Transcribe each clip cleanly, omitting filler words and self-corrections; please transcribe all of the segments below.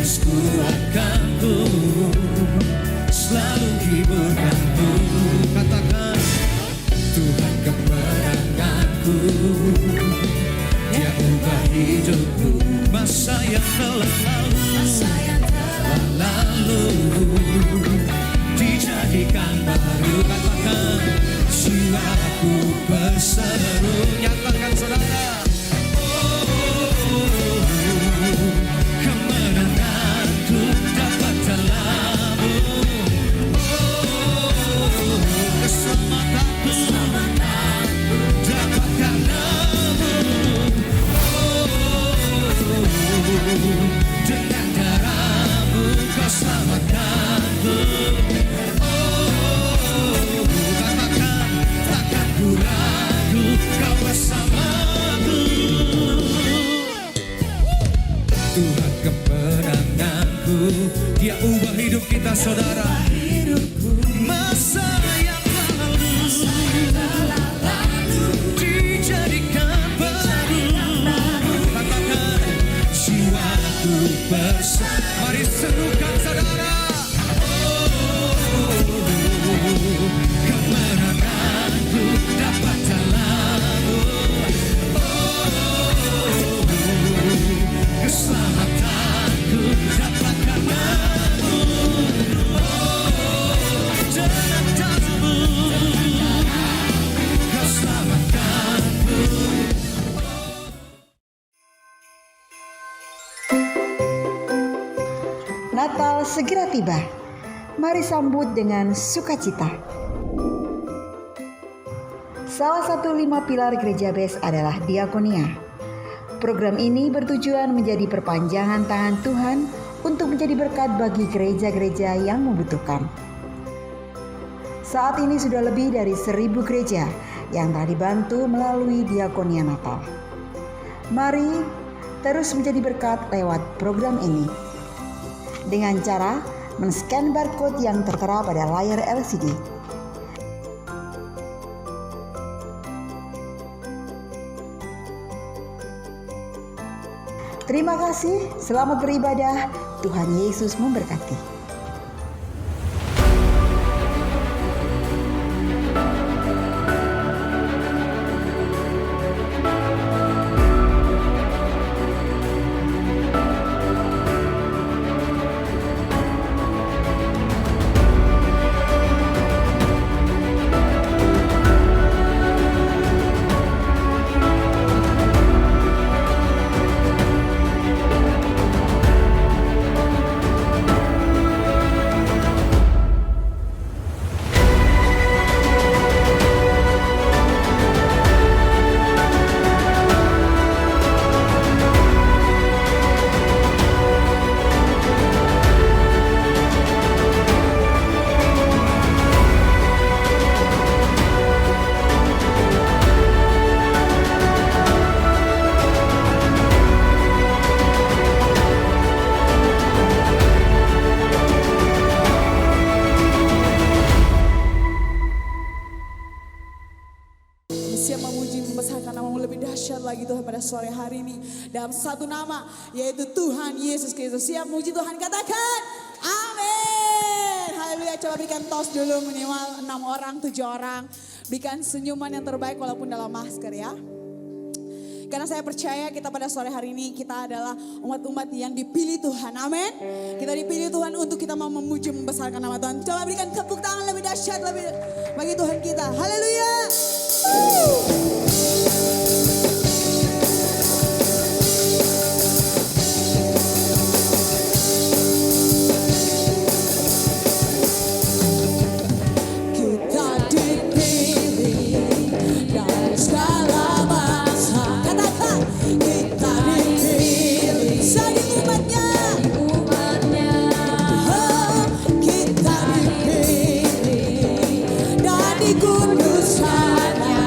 kuatkanku, selalu hiburkanku. Katakan, Tuhan kemenanganku, Dia ubah hidupku. Masa yang telah lalu dijadikan baru. Katakan, jiwaku berseru. Nyatakan saudara, kemenanganku dapat dalam-Mu. Keselamatanku dapat karena-Mu. Dengan darah-Mu Kau selamatkanku. Katakan, takkan ku ragu, Kau bersamaku. Tuhan kemenanganku, Dia ubah hidup kita saudara. Masa yang lalu dijadikan baru. Katakan, jiwaku bersama. Mari serukan saudara. Kemenanganku dapat dalam-Mu. Keselamatanku dapat karena-Mu. Dengan darah-Mu Kau selamatkanku. Natal segera tiba. Mari sambut dengan sukacita. Salah satu 5 pilar Gereja BES adalah diakonia. Program ini bertujuan menjadi perpanjangan tangan Tuhan untuk menjadi berkat bagi gereja-gereja yang membutuhkan. Saat ini sudah lebih dari 1000 gereja yang telah dibantu melalui diakonia Natal. Mari terus menjadi berkat lewat program ini dengan cara men-scan barcode yang tertera pada layar LCD. Terima kasih, selamat beribadah, Tuhan Yesus memberkati. lagi Tuhan pada sore hari ini dalam satu nama, yaitu Tuhan Yesus Kristus. Siap muji Tuhan, katakan amin. Haleluya. Coba berikan tos dulu minimal 6 orang, 7 orang. Berikan senyuman yang terbaik walaupun dalam masker ya. Karena saya percaya kita pada sore hari ini kita adalah umat-umat yang dipilih Tuhan. Amin. Kita dipilih Tuhan untuk kita mau memuji membesarkan nama Tuhan. Coba berikan tepuk tangan lebih dahsyat lebih bagi Tuhan kita. Haleluya. Kudusannya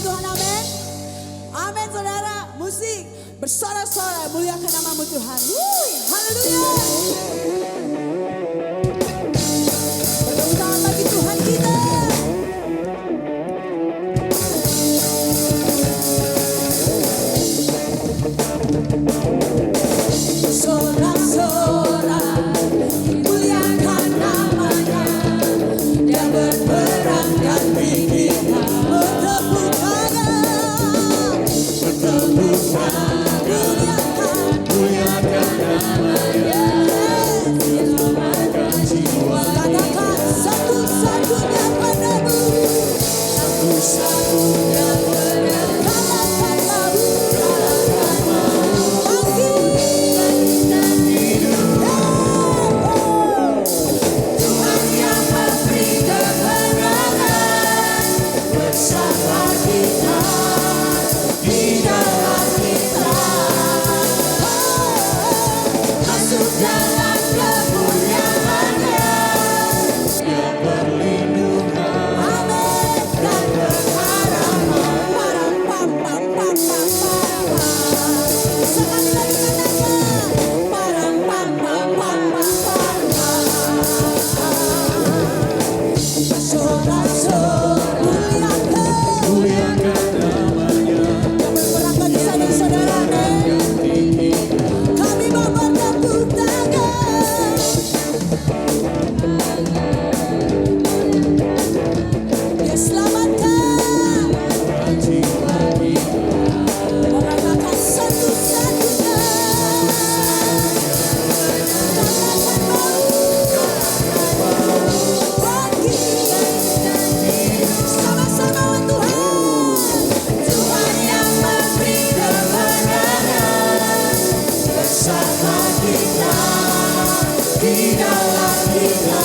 Tuhan, amin. Amin saudara, musik bersorak-sorai muliakan namamu Tuhan. Haleluya. Bertepuk tangan bagi Tuhan kita. Sorak-sorai muliakan namanya, dia berperang ganti kita. Bertepuk tangan, muliakan namanya, selamatkan jiwa. Katakan satu-satunya padamu, satu-satunya padamu. Katakan mau, Tuhan yang memberi kemenangan bersama kita, di dalam kita. Masuk dalam kemuliaan-Nya, Dia perlindungan, amin, dan pengharapan. Parang pam pam pam pam parang. Sekali lagi katakan, parang pam pam pam pam parang. Sorak-sorai muliakan namanya, yang berperang bagi saudara-saudara. Kami mau bertepuk tangan. Dia selamatkan jiwa kita. Mengatakan satu-satunya. Katakan mau bagi. Sama-sama Tuhan. Tuhan yang memberi kemenangan bersama kita, di dalam kita.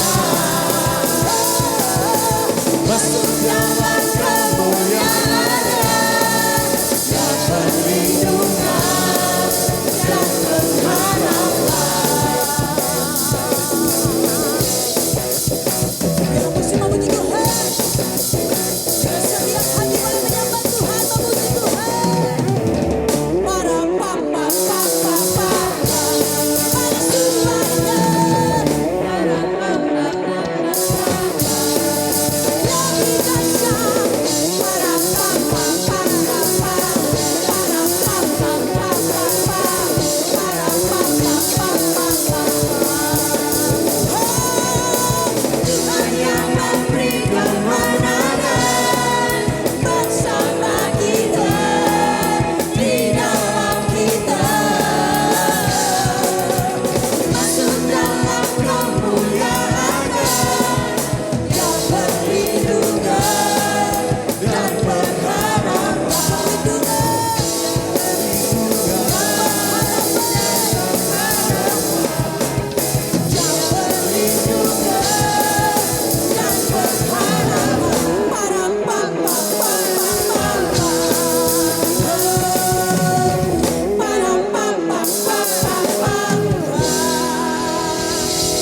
Masuk dalam kemuliaan-Nya, Dia perlindungan dan pengharapan. Kita mesti memuji Tuhan. Kita setiap hati boleh menyembah Tuhan, memuji Tuhan. Parang pam pam pam pam pam. Pada semuanya. Parang pam pam pam pam pam. Lebih dahsyat. Parang pam pam pam pam pam. Parang pam pam pam pam pam. Parang pam pam pam pam pam. Tuhan yang memberi kemenangan bersama kita, di dalam kita. Masuk dalam kemuliaan-Nya, Dia perlindungan dan pengharapan. Dia perlindungan dan pengharapan. Parang pam pam pam pam pam pam. Parang pam pam pam pam pam pam.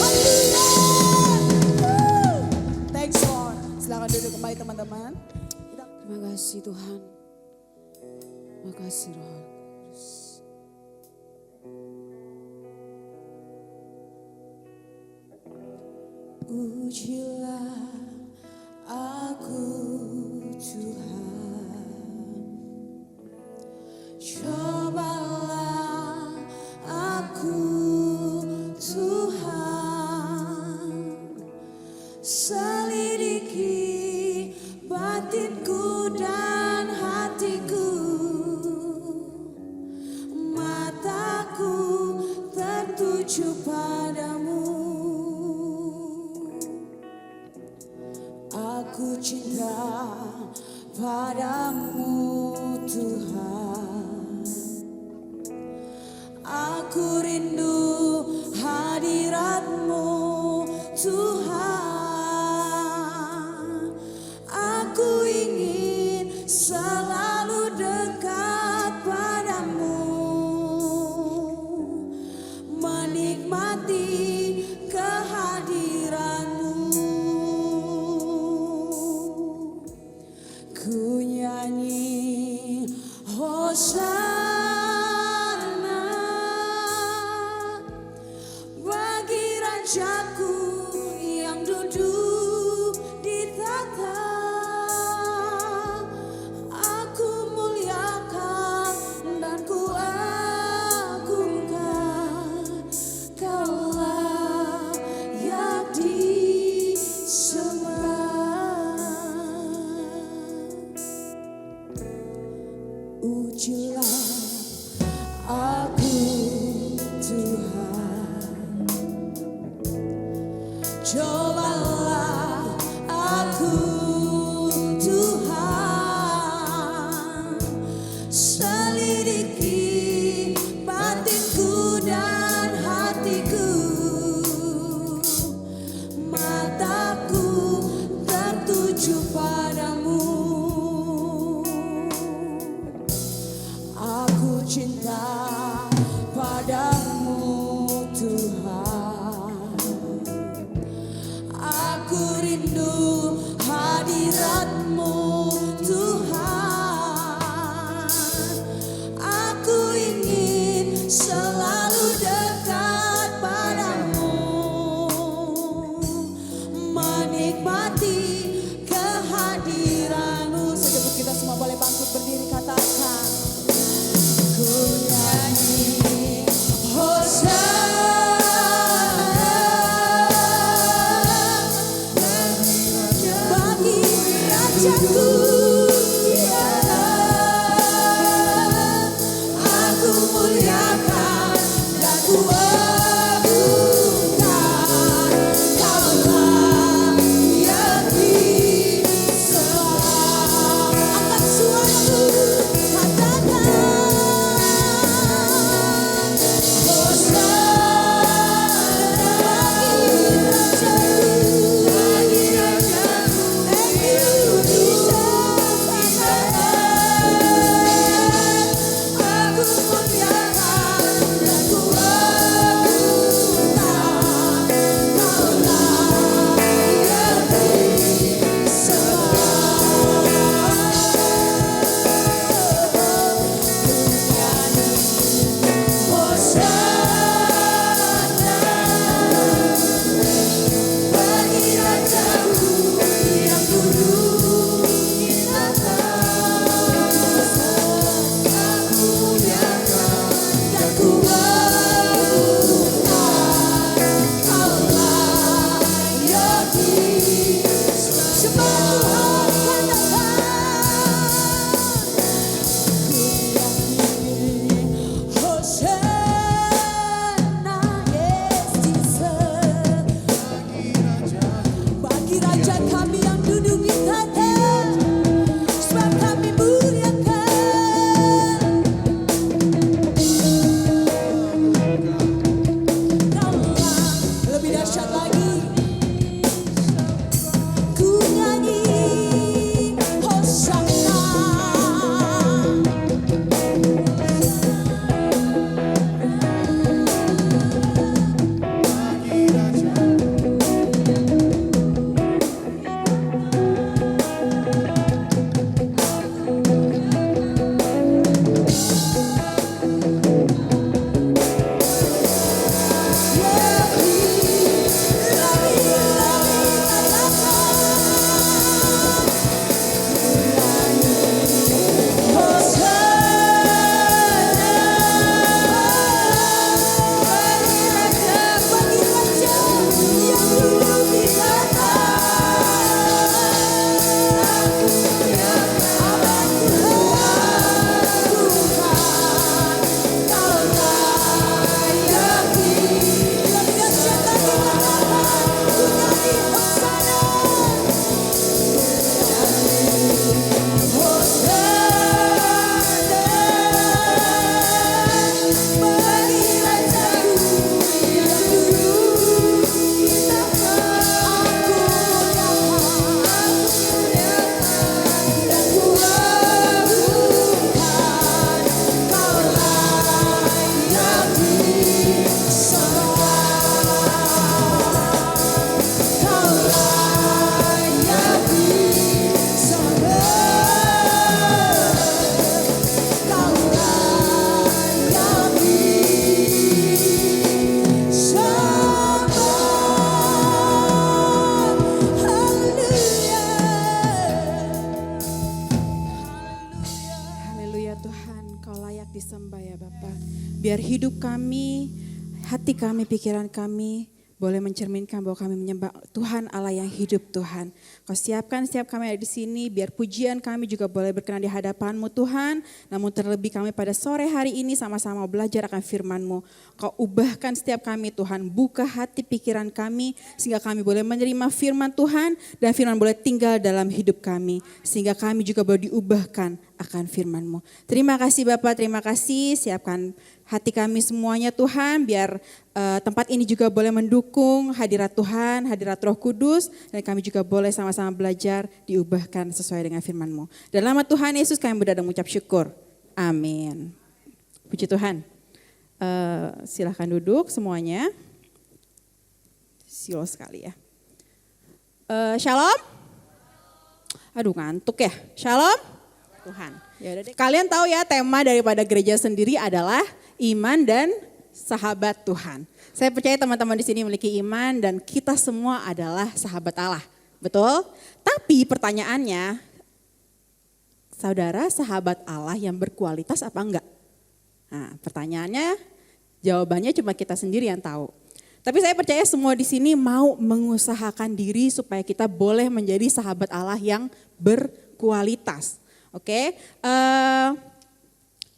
Haleluya. Thanks Lord. Silakan duduk kembali teman-teman. Terima kasih Tuhan. Terima kasih Roh Kudus. Ujilah aku Tuhan, cobalah aku Tuhan, selidiki batinku dan hatiku, mataku tertuju padamu. Aku cinta padamu Tuhan, aku rindu hadirat-Mu Tuhan. Aku ingin selalu dekat padamu, menikmati kehadiran-Mu. Ku nyanyi Hosana bagi Rajaku yang duduk di tahta. Aku muliakan dan ku agungkan, Kaulah yang disembah. Ujilah aku Tuhan, cobalah aku Tuhan, selidiki batinku dan hatiku, mataku tertuju padamu. Aku cinta padamu Tuhan, aku rindu hadirat-Mu Tuhan, aku ingin selalu dekat padamu, menikmati kehadiran-Mu. Sekejap kita semua boleh bangkit berdiri, katakan. Ku nyanyi Hosana bagi Rajaku, ya. Aku muliakan dan ku agungkan, Kaulah yang disembah. Angkat suaramu, katakan. Bagi Rajaku, thank you, Jesus. biar hidup kami, hati kami, pikiran kami boleh mencerminkan bahwa kami menyembah Tuhan Allah yang hidup Tuhan. Kau siapkan setiap kami ada di sini biar pujian kami juga boleh berkenan di hadapan-Mu Tuhan. Namun terlebih kami pada sore hari ini sama-sama belajar akan firman-Mu. Kau ubahkan setiap kami Tuhan, buka hati pikiran kami sehingga kami boleh menerima firman Tuhan dan firman boleh tinggal dalam hidup kami. Sehingga kami juga boleh diubahkan akan firman-Mu. Terima kasih Bapak, terima kasih. Siapkan hati kami semuanya Tuhan, biar tempat ini juga boleh mendukung hadirat Tuhan, hadirat Roh Kudus, dan kami juga boleh sama-sama belajar diubahkan sesuai dengan firman-Mu. Dalam nama Tuhan Yesus kami berdoa dan mengucap syukur. Amin. Puji Tuhan. Silahkan duduk semuanya. Silo sekali ya. Shalom. Aduh ngantuk ya. Shalom. Tuhan. Ya udah deh. Kalian tahu ya tema daripada gereja sendiri adalah iman dan sahabat Tuhan. Saya percaya teman-teman di sini memiliki iman dan kita semua adalah sahabat Allah. Betul? Tapi pertanyaannya, saudara sahabat Allah yang berkualitas apa enggak? Nah, pertanyaannya, jawabannya cuma kita sendiri yang tahu. Tapi saya percaya semua di sini mau mengusahakan diri supaya kita boleh menjadi sahabat Allah yang berkualitas. Oke?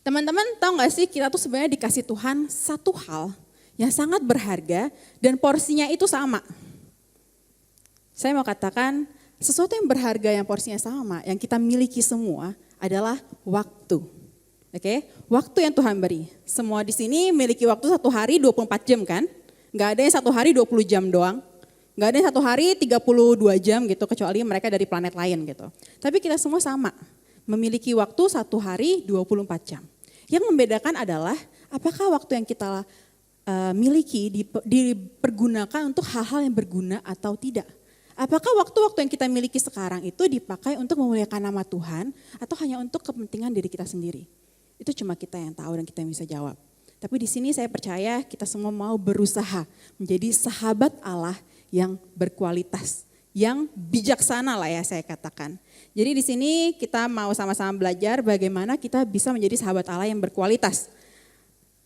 Teman-teman tahu gak sih kita tuh sebenarnya dikasih Tuhan satu hal yang sangat berharga dan porsinya itu sama. Saya mau katakan sesuatu yang berharga yang porsinya sama yang kita miliki semua adalah waktu. Oke, waktu yang Tuhan beri. Semua di sini miliki waktu satu hari 24 jam kan? Gak ada yang satu hari 20 jam doang. Gak ada yang satu hari 32 jam gitu kecuali mereka dari planet lain gitu. Tapi kita semua sama. Memiliki waktu satu hari 24 jam. Yang membedakan adalah apakah waktu yang kita miliki dipergunakan untuk hal-hal yang berguna atau tidak. Apakah waktu-waktu yang kita miliki sekarang itu dipakai untuk memuliakan nama Tuhan atau hanya untuk kepentingan diri kita sendiri. Itu cuma kita yang tahu dan kita yang bisa jawab. Tapi di sini saya percaya kita semua mau berusaha menjadi sahabat Allah yang berkualitas, yang bijaksana lah ya saya katakan. Jadi di sini kita mau sama-sama belajar bagaimana kita bisa menjadi sahabat Allah yang berkualitas.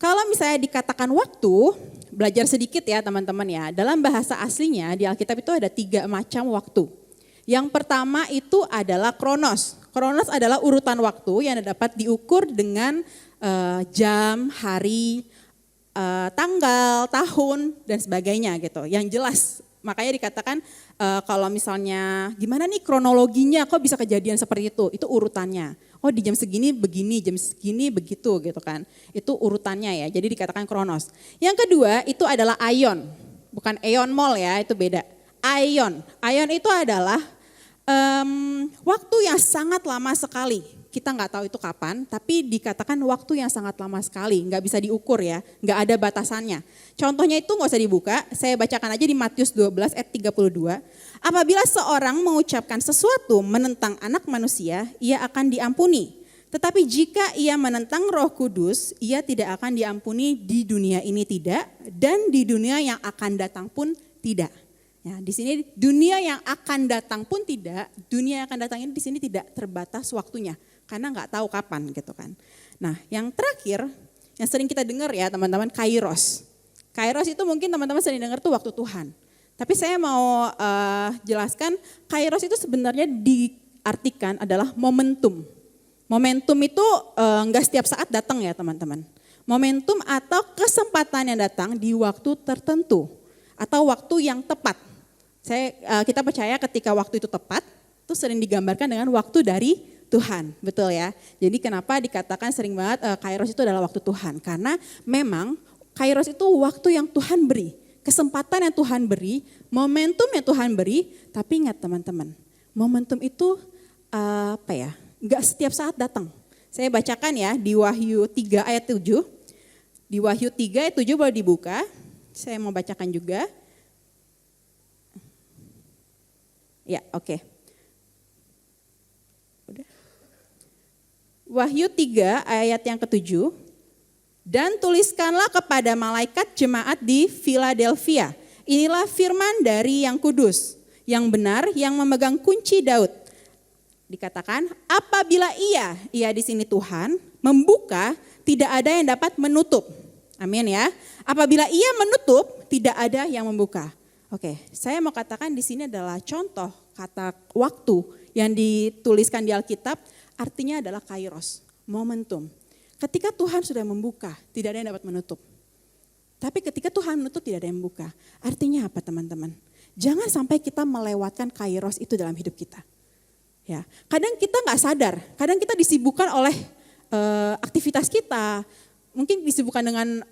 Kalau misalnya dikatakan waktu, belajar sedikit ya teman-teman ya. Dalam bahasa aslinya di Alkitab itu ada 3 macam waktu. Yang pertama itu adalah kronos. Kronos adalah urutan waktu yang dapat diukur dengan jam, hari, tanggal, tahun dan sebagainya gitu. Yang jelas. Makanya dikatakan kalau misalnya gimana nih kronologinya kok bisa kejadian seperti itu urutannya. Oh di jam segini begini, jam segini begitu gitu kan. Itu urutannya ya, jadi dikatakan kronos. Yang kedua itu adalah aion, bukan eon mall ya itu beda. Aion, aion itu adalah waktu yang sangat lama sekali. Kita nggak tahu itu kapan, tapi dikatakan waktu yang sangat lama sekali, nggak bisa diukur ya, nggak ada batasannya. Contohnya itu nggak usah dibuka, saya bacakan aja di Matius 12 ayat 32. Apabila seorang mengucapkan sesuatu menentang anak manusia, ia akan diampuni. Tetapi jika ia menentang Roh Kudus, ia tidak akan diampuni di dunia ini tidak, dan di dunia yang akan datang pun tidak. Ya, di sini dunia yang akan datang pun tidak, dunia yang akan datang ini di sini tidak terbatas waktunya. Karena nggak tahu kapan gitu kan. Nah yang terakhir, yang sering kita dengar ya teman-teman, kairos. Kairos itu mungkin teman-teman sering dengar tuh waktu Tuhan. Tapi saya mau jelaskan, kairos itu sebenarnya diartikan adalah momentum. Momentum itu nggak setiap saat datang ya teman-teman. Momentum atau kesempatan yang datang di waktu tertentu. Atau waktu yang tepat. Kita percaya ketika waktu itu tepat, itu sering digambarkan dengan waktu dari Tuhan, betul ya. Jadi kenapa dikatakan sering banget kairos itu adalah waktu Tuhan. Karena memang kairos itu waktu yang Tuhan beri. Kesempatan yang Tuhan beri, momentum yang Tuhan beri. Tapi ingat teman-teman, momentum itu enggak setiap saat datang. Saya bacakan ya di Wahyu 3 ayat 7. Di Wahyu 3 ayat 7 boleh dibuka. Saya mau bacakan juga. Ya, oke. Wahyu 3 ayat yang ke-7, dan tuliskanlah kepada malaikat jemaat di Philadelphia, inilah firman dari yang kudus, yang benar, yang memegang kunci Daud. Dikatakan, apabila ia di sini Tuhan, membuka, tidak ada yang dapat menutup. Amin ya. Apabila ia menutup, tidak ada yang membuka. Oke, saya mau katakan di sini adalah contoh kata waktu yang dituliskan di Alkitab, artinya adalah kairos, momentum. Ketika Tuhan sudah membuka, tidak ada yang dapat menutup. Tapi ketika Tuhan menutup, tidak ada yang membuka. Artinya apa teman-teman? Jangan sampai kita melewatkan kairos itu dalam hidup kita. Ya, kadang kita nggak sadar, kadang kita disibukkan oleh aktivitas kita, mungkin disibukkan dengan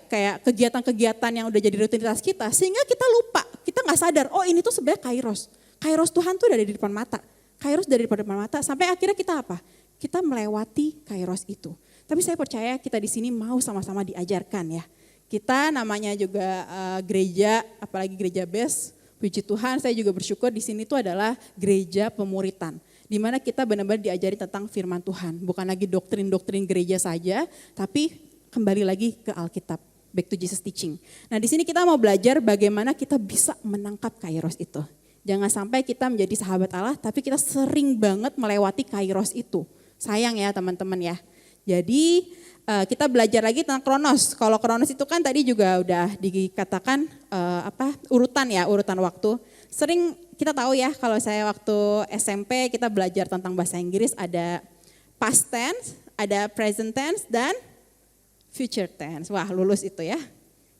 kayak kegiatan-kegiatan yang udah jadi rutinitas kita, sehingga kita lupa, kita nggak sadar, oh ini tuh sebenarnya kairos. Kairos Tuhan tuh dari depan mata, kairos dari depan mata, sampai akhirnya kita apa? Kita melewati kairos itu. Tapi saya percaya kita di sini mau sama-sama diajarkan ya. Kita namanya juga gereja, apalagi gereja BES, puji Tuhan saya juga bersyukur di sini tuh adalah gereja pemuritan. Di mana kita benar-benar diajari tentang firman Tuhan. Bukan lagi doktrin-doktrin gereja saja, tapi kembali lagi ke Alkitab. Back to Jesus teaching. Nah di sini kita mau belajar bagaimana kita bisa menangkap kairos itu. Jangan sampai kita menjadi sahabat Allah, tapi kita sering banget melewati kairos itu. Sayang ya teman-teman ya. Jadi kita belajar lagi tentang kronos. Kalau kronos itu kan tadi juga udah dikatakan urutan waktu. Sering kita tahu ya kalau saya waktu SMP kita belajar tentang bahasa Inggris ada past tense, ada present tense dan future tense. Wah lulus itu ya.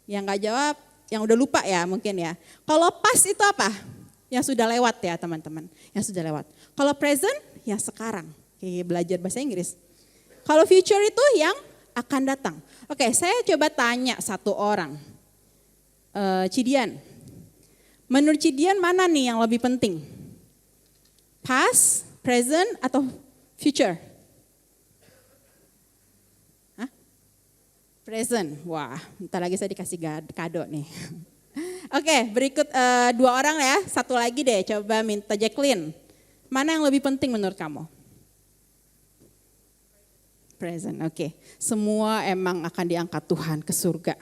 Yang nggak jawab, yang udah lupa ya mungkin ya. Kalau past itu apa? Yang sudah lewat ya teman-teman. Yang sudah lewat. Kalau present yang sekarang. Kayak belajar bahasa Inggris. Kalau future itu yang akan datang. Oke, saya coba tanya satu orang. Cidian. Menurut Cidian mana nih yang lebih penting? Past, present, atau future? Hah? Present. Wah, bentar lagi saya dikasih kado nih. Oke, berikut dua orang ya. Satu lagi deh, coba minta Jacqueline. Mana yang lebih penting menurut kamu? Present, oke. Semua emang akan diangkat Tuhan ke surga.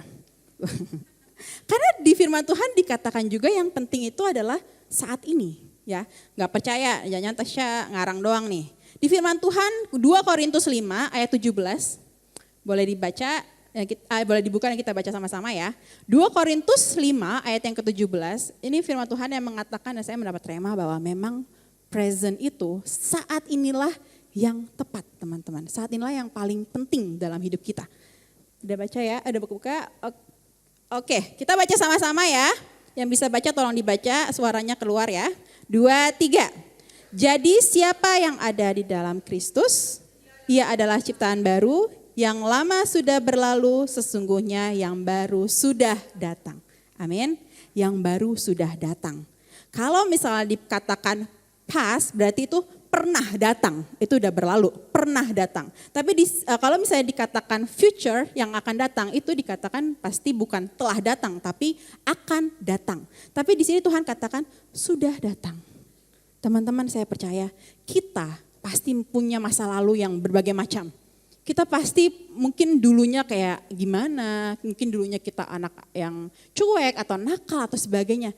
Karena di firman Tuhan dikatakan juga yang penting itu adalah saat ini. Ya, nggak percaya, jangan Tasya ngarang doang nih. Di firman Tuhan 2 Korintus 5 ayat 17, boleh dibaca, boleh dibuka dan kita baca sama-sama ya. 2 Korintus 5 ayat yang ke-17, ini firman Tuhan yang mengatakan dan saya mendapat rema bahwa memang present itu saat inilah yang tepat teman-teman. Saat inilah yang paling penting dalam hidup kita. Udah baca ya? Ada buka-buka? Oke, kita baca sama-sama ya. Yang bisa baca tolong dibaca, suaranya keluar ya. 2, 3. Jadi siapa yang ada di dalam Kristus, ia adalah ciptaan baru, yang lama sudah berlalu, sesungguhnya yang baru sudah datang. Amin. Yang baru sudah datang. Kalau misalnya dikatakan past, berarti itu pernah datang, itu udah berlalu, pernah datang. Tapi kalau misalnya dikatakan future yang akan datang, itu dikatakan pasti bukan telah datang, tapi akan datang. Tapi di sini Tuhan katakan sudah datang. Teman-teman saya percaya kita pasti punya masa lalu yang berbagai macam. Kita pasti mungkin dulunya kayak gimana, mungkin dulunya kita anak yang cuek atau nakal atau sebagainya.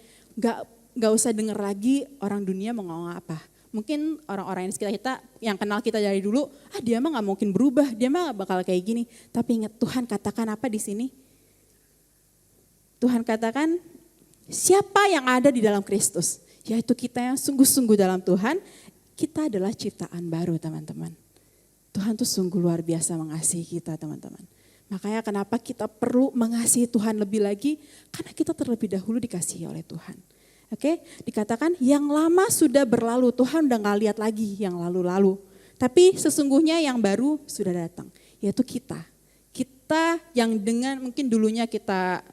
Gak usah denger lagi orang dunia mau ngomong apa. Mungkin orang-orang yang sekitar kita, yang kenal kita dari dulu, dia mah gak mungkin berubah, dia mah gak bakal kayak gini. Tapi ingat Tuhan katakan apa di sini? Tuhan katakan siapa yang ada di dalam Kristus? Yaitu kita yang sungguh-sungguh dalam Tuhan, kita adalah ciptaan baru teman-teman. Tuhan tuh sungguh luar biasa mengasihi kita teman-teman. Makanya kenapa kita perlu mengasihi Tuhan lebih lagi, karena kita terlebih dahulu dikasihi oleh Tuhan. Oke, dikatakan yang lama sudah berlalu, Tuhan udah gak lihat lagi yang lalu-lalu. Tapi sesungguhnya yang baru sudah datang, yaitu kita. Kita yang dengan mungkin dulunya kita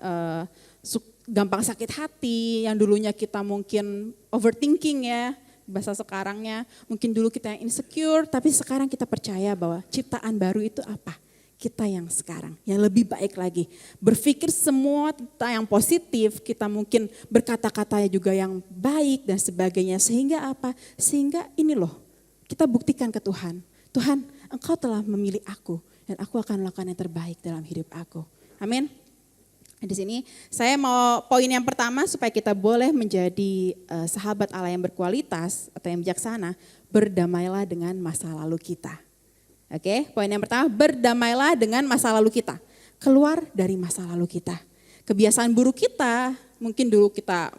gampang sakit hati, yang dulunya kita mungkin overthinking ya, bahasa sekarangnya. Mungkin dulu kita yang insecure, tapi sekarang kita percaya bahwa ciptaan baru itu apa? Kita yang sekarang, yang lebih baik lagi. Berpikir semua tentang yang positif, kita mungkin berkata-kata juga yang baik dan sebagainya. Sehingga apa? Sehingga ini loh, kita buktikan ke Tuhan. Tuhan, Engkau telah memilih aku dan aku akan melakukan yang terbaik dalam hidup aku. Amin. Di sini saya mau poin yang pertama supaya kita boleh menjadi sahabat Allah yang berkualitas atau yang bijaksana, berdamailah dengan masa lalu kita. Oke, poin yang pertama, berdamailah dengan masa lalu kita. keluar dari masa lalu kita. Kebiasaan buruk kita, mungkin dulu kita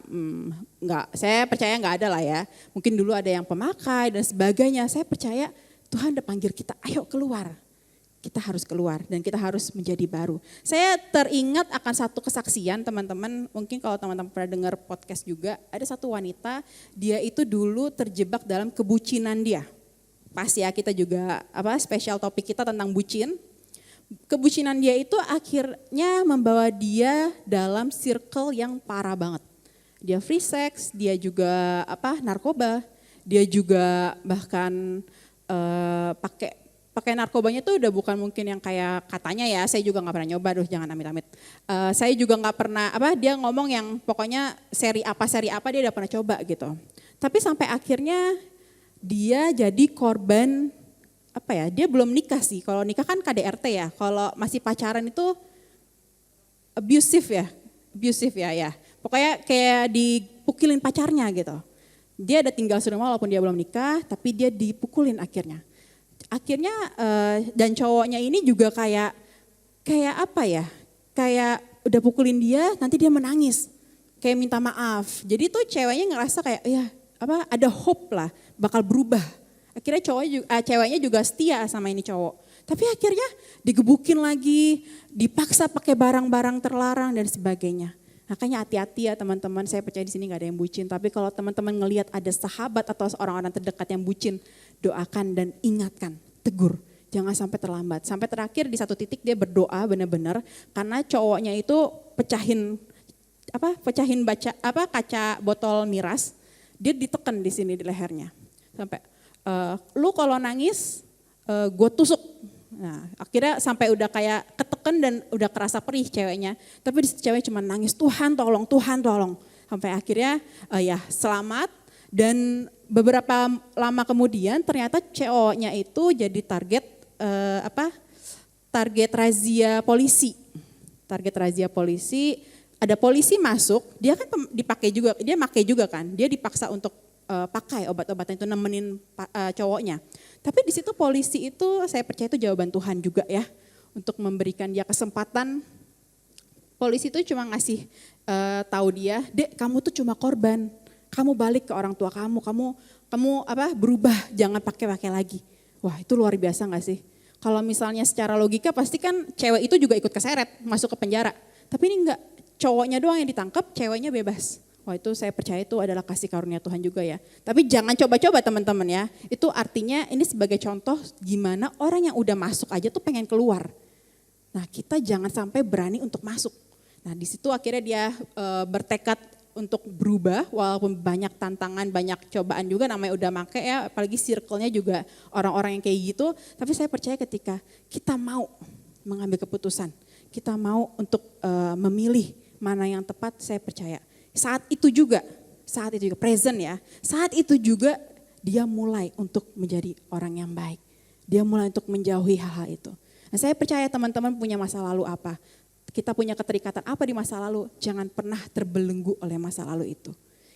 saya percaya nggak ada lah ya. Mungkin dulu ada yang pemakai dan sebagainya. Saya percaya Tuhan udah panggil kita, ayo keluar. Kita harus keluar dan kita harus menjadi baru. Saya teringat akan satu kesaksian teman-teman, mungkin kalau teman-teman pernah dengar podcast juga, ada satu wanita, dia itu dulu terjebak dalam kebucinan dia. Pas ya kita juga spesial topik kita tentang bucin. Kebucinan dia itu akhirnya membawa dia dalam circle yang parah banget. Dia free sex, dia juga narkoba, dia juga bahkan pakai narkobanya tuh udah bukan mungkin yang kayak katanya ya, saya juga nggak pernah nyoba, jangan amit-amit. Saya juga nggak pernah dia ngomong yang pokoknya seri apa dia udah pernah coba gitu. Tapi sampai akhirnya dia jadi korban dia belum nikah sih. Kalau nikah kan KDRT ya. Kalau masih pacaran itu abusive ya. Pokoknya kayak dipukulin pacarnya gitu. Dia ada tinggal serumah walaupun dia belum nikah, tapi dia dipukulin akhirnya. Dan cowoknya ini juga kayak udah pukulin dia, nanti dia menangis. Kayak minta maaf. Jadi tuh ceweknya ngerasa kayak ada hope lah, bakal berubah. Akhirnya ceweknya juga setia sama ini cowok. Tapi akhirnya digebukin lagi, dipaksa pakai barang-barang terlarang dan sebagainya. Makanya hati-hati ya teman-teman, saya percaya di sini gak ada yang bucin. Tapi kalau teman-teman ngelihat ada sahabat atau orang-orang terdekat yang bucin, doakan dan ingatkan, tegur. Jangan sampai terlambat. Sampai terakhir di satu titik dia berdoa benar-benar karena cowoknya itu pecahin kaca botol miras, dia ditekan di sini di lehernya. Sampai lu kalau nangis gue tusuk. Nah, akhirnya sampai udah kayak ketekan dan udah kerasa perih ceweknya. Tapi di situ cewek cuma nangis, Tuhan tolong. Sampai akhirnya selamat. Dan beberapa lama kemudian ternyata cowoknya itu jadi target razia polisi. Ada polisi masuk, dia kan dia pakai juga kan. Dia dipaksa untuk pakai obat-obatan itu nemenin cowoknya. Tapi di situ polisi itu saya percaya itu jawaban Tuhan juga ya untuk memberikan dia kesempatan. Polisi itu cuma ngasih tahu dia, "Dek, kamu tuh cuma korban. Kamu balik ke orang tua kamu berubah, jangan pakai lagi." Wah, itu luar biasa enggak sih? Kalau misalnya secara logika pasti kan cewek itu juga ikut keseret, masuk ke penjara. Tapi ini enggak, cowoknya doang yang ditangkap, ceweknya bebas. Wah, itu saya percaya itu adalah kasih karunia Tuhan juga ya. Tapi jangan coba-coba teman-teman ya. Itu artinya ini sebagai contoh gimana orang yang udah masuk aja tuh pengen keluar. Nah, kita jangan sampai berani untuk masuk. Nah, di situ akhirnya dia bertekad untuk berubah walaupun banyak tantangan, banyak cobaan juga, namanya udah make ya, apalagi circle-nya juga orang-orang yang kayak gitu. Tapi saya percaya ketika kita mau mengambil keputusan, kita mau untuk memilih mana yang tepat, saya percaya. Saat itu juga present ya, saat itu juga dia mulai untuk menjadi orang yang baik. Dia mulai untuk menjauhi hal-hal itu. Nah, saya percaya teman-teman punya masa lalu apa, kita punya keterikatan apa di masa lalu, jangan pernah terbelenggu oleh masa lalu itu.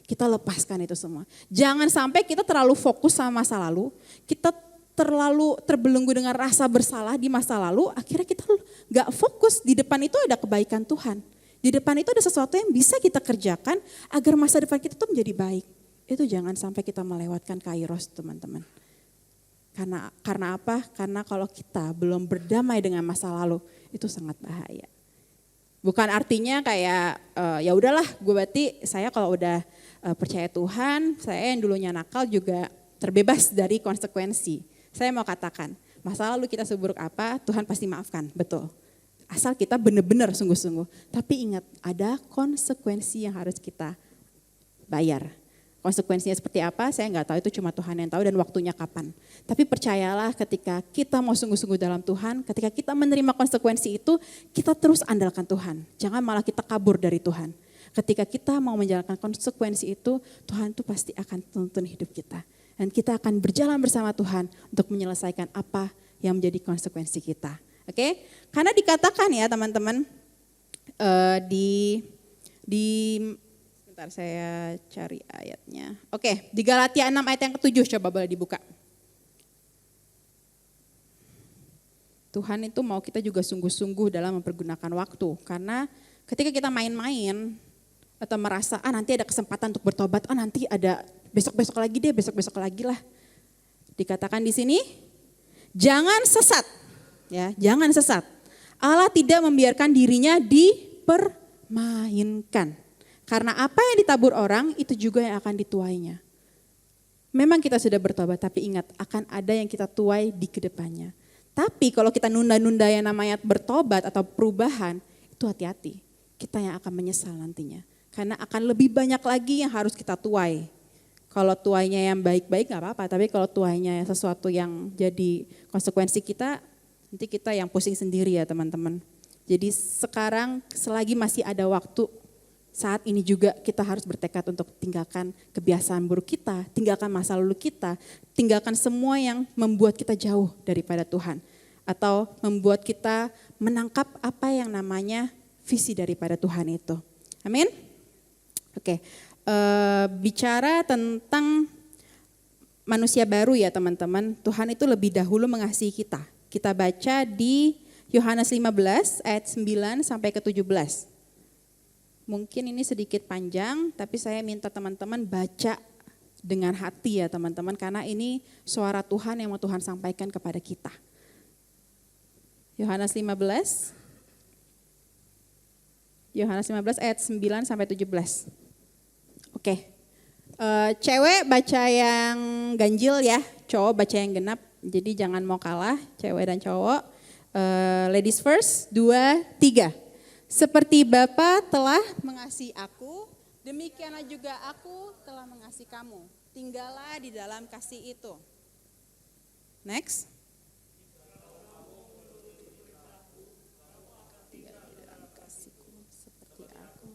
Kita lepaskan itu semua. Jangan sampai kita terlalu fokus sama masa lalu, kita terlalu terbelenggu dengan rasa bersalah di masa lalu, akhirnya kita gak fokus di depan itu ada kebaikan Tuhan. Di depan itu ada sesuatu yang bisa kita kerjakan agar masa depan kita tuh menjadi baik. Itu jangan sampai kita melewatkan kairos teman-teman. Karena apa? Karena kalau kita belum berdamai dengan masa lalu, itu sangat bahaya. Bukan artinya kayak ya udahlah, gue berarti saya kalau udah percaya Tuhan, saya yang dulunya nakal juga terbebas dari konsekuensi. Saya mau katakan, masa lalu kita seburuk apa, Tuhan pasti maafkan, betul. Asal kita benar-benar sungguh-sungguh. Tapi ingat, ada konsekuensi yang harus kita bayar. Konsekuensinya seperti apa, saya nggak tahu, itu cuma Tuhan yang tahu dan waktunya kapan. Tapi percayalah ketika kita mau sungguh-sungguh dalam Tuhan, ketika kita menerima konsekuensi itu, kita terus andalkan Tuhan. Jangan malah kita kabur dari Tuhan. Ketika kita mau menjalankan konsekuensi itu, Tuhan itu pasti akan tuntun hidup kita. Dan kita akan berjalan bersama Tuhan untuk menyelesaikan apa yang menjadi konsekuensi kita. Oke, karena dikatakan ya teman-teman sebentar saya cari ayatnya. Oke, di Galatia 6 ayat yang ke-7 coba boleh dibuka. Tuhan itu mau kita juga sungguh-sungguh dalam mempergunakan waktu. Karena ketika kita main-main atau merasa nanti ada kesempatan untuk bertobat, nanti ada besok-besok lagi deh, besok-besok lagi lah. Dikatakan di sini, jangan sesat. Ya, jangan sesat. Allah tidak membiarkan dirinya dipermainkan. Karena apa yang ditabur orang itu juga yang akan dituainya. Memang kita sudah bertobat, tapi ingat akan ada yang kita tuai di kedepannya. Tapi kalau kita nunda-nunda yang namanya bertobat atau perubahan, itu hati-hati. Kita yang akan menyesal nantinya. Karena akan lebih banyak lagi yang harus kita tuai. Kalau tuainya yang baik-baik gak apa-apa, tapi kalau tuainya sesuatu yang jadi konsekuensi kita, nanti kita yang pusing sendiri ya teman-teman. Jadi sekarang selagi masih ada waktu, saat ini juga kita harus bertekad untuk tinggalkan kebiasaan buruk kita, tinggalkan masa lalu kita, tinggalkan semua yang membuat kita jauh daripada Tuhan. Atau membuat kita menangkap apa yang namanya visi daripada Tuhan itu. Amin? Oke, bicara tentang manusia baru ya teman-teman, Tuhan itu lebih dahulu mengasihi kita. Kita baca di Yohanes 15 ayat 9 sampai ke 17. Mungkin ini sedikit panjang, tapi saya minta teman-teman baca dengan hati ya teman-teman, karena ini suara Tuhan yang mau Tuhan sampaikan kepada kita. Yohanes 15 ayat 9 sampai 17. Oke, cewek baca yang ganjil ya, cowok baca yang genap, jadi jangan mau kalah cewek dan cowok. Ladies first, 2, 3. Seperti Bapa telah mengasihi aku, demikianlah juga aku telah mengasihi kamu. Tinggallah di dalam kasih itu. Next. Tinggal di dalam kasihku, seperti aku.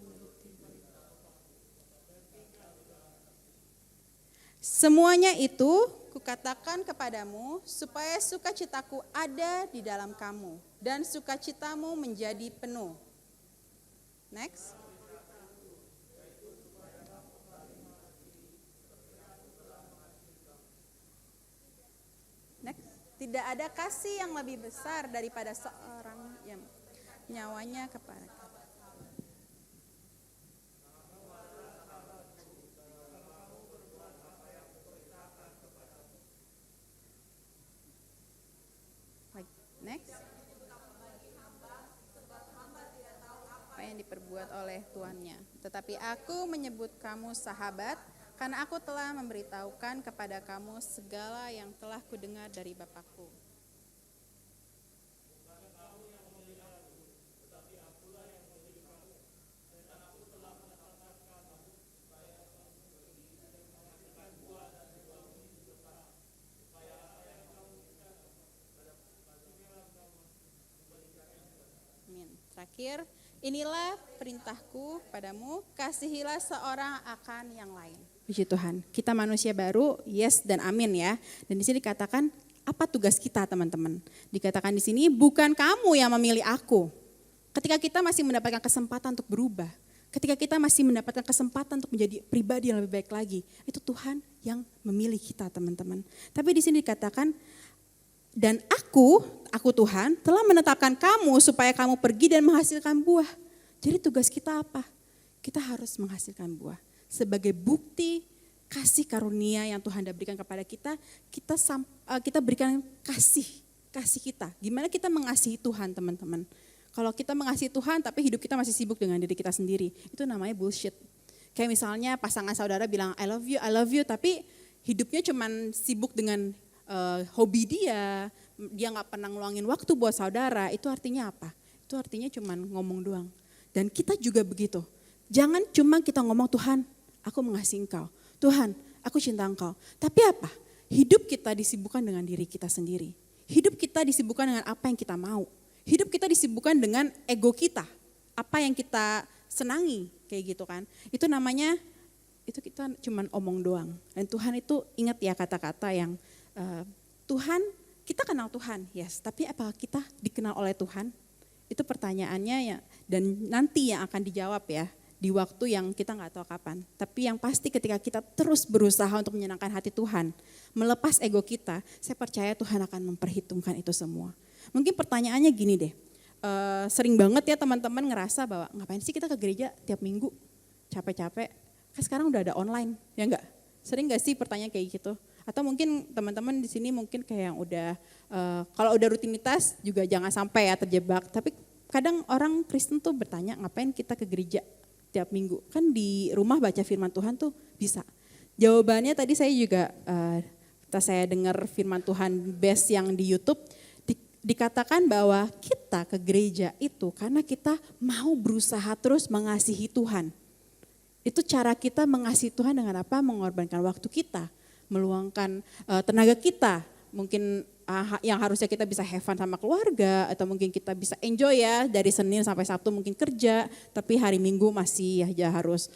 Semuanya itu kukatakan kepadamu supaya sukacitaku ada di dalam kamu dan sukacitamu menjadi penuh. Next. Next. Tidak ada kasih yang lebih besar daripada seorang yang nyawanya kepada kamu. Next. Apa yang diperbuat oleh tuannya. Tetapi aku menyebut kamu sahabat, karena aku telah memberitahukan kepada kamu segala yang telah kudengar dari Bapakku. Terakhir, inilah perintahku padamu, kasihilah seorang akan yang lain. Puji Tuhan, kita manusia baru, yes dan amin ya. Dan di sini dikatakan, apa tugas kita teman-teman? Dikatakan di sini, bukan kamu yang memilih aku. Ketika kita masih mendapatkan kesempatan untuk berubah, ketika kita masih mendapatkan kesempatan untuk menjadi pribadi yang lebih baik lagi, itu Tuhan yang memilih kita teman-teman. Tapi di sini dikatakan, dan aku Tuhan telah menetapkan kamu supaya kamu pergi dan menghasilkan buah. Jadi tugas kita apa? Kita harus menghasilkan buah. Sebagai bukti kasih karunia yang Tuhan berikan kepada kita, kita berikan kasih kita. Gimana kita mengasihi Tuhan teman-teman? Kalau kita mengasihi Tuhan tapi hidup kita masih sibuk dengan diri kita sendiri, itu namanya bullshit. Kayak misalnya pasangan saudara bilang I love you, tapi hidupnya cuman sibuk dengan hobi dia gak pernah ngeluangin waktu buat saudara, itu artinya apa? Itu artinya cuman ngomong doang. Dan kita juga begitu. Jangan cuma kita ngomong, Tuhan aku mengasihi engkau, Tuhan aku cinta engkau. Tapi apa? Hidup kita disibukkan dengan diri kita sendiri. Hidup kita disibukkan dengan apa yang kita mau. Hidup kita disibukkan dengan ego kita. Apa yang kita senangi, kayak gitu kan. Itu namanya, itu kita cuman omong doang. Dan Tuhan itu ingat ya kata-kata yang Tuhan, kita kenal Tuhan, yes. Tapi apakah kita dikenal oleh Tuhan? Itu pertanyaannya ya. Dan nanti yang akan dijawab ya di waktu yang kita nggak tahu kapan. Tapi yang pasti ketika kita terus berusaha untuk menyenangkan hati Tuhan, melepas ego kita, saya percaya Tuhan akan memperhitungkan itu semua. Mungkin pertanyaannya gini deh, sering banget ya teman-teman ngerasa bahwa ngapain sih kita ke gereja tiap minggu, capek-capek, kan sekarang udah ada online, ya enggak? Sering gak sih pertanyaan kayak gitu? Atau mungkin teman-teman di sini mungkin kayak yang udah, kalau udah rutinitas juga jangan sampai ya terjebak, tapi kadang orang Kristen tuh bertanya ngapain kita ke gereja tiap minggu, kan di rumah baca firman Tuhan tuh bisa. Jawabannya tadi saya juga, saya dengar firman Tuhan best yang di YouTube, dikatakan bahwa kita ke gereja itu karena kita mau berusaha terus mengasihi Tuhan. Itu cara kita mengasihi Tuhan dengan apa? Mengorbankan waktu kita, meluangkan tenaga kita. Mungkin yang harusnya kita bisa have fun sama keluarga, atau mungkin kita bisa enjoy ya dari Senin sampai Sabtu mungkin kerja, tapi hari Minggu masih aja harus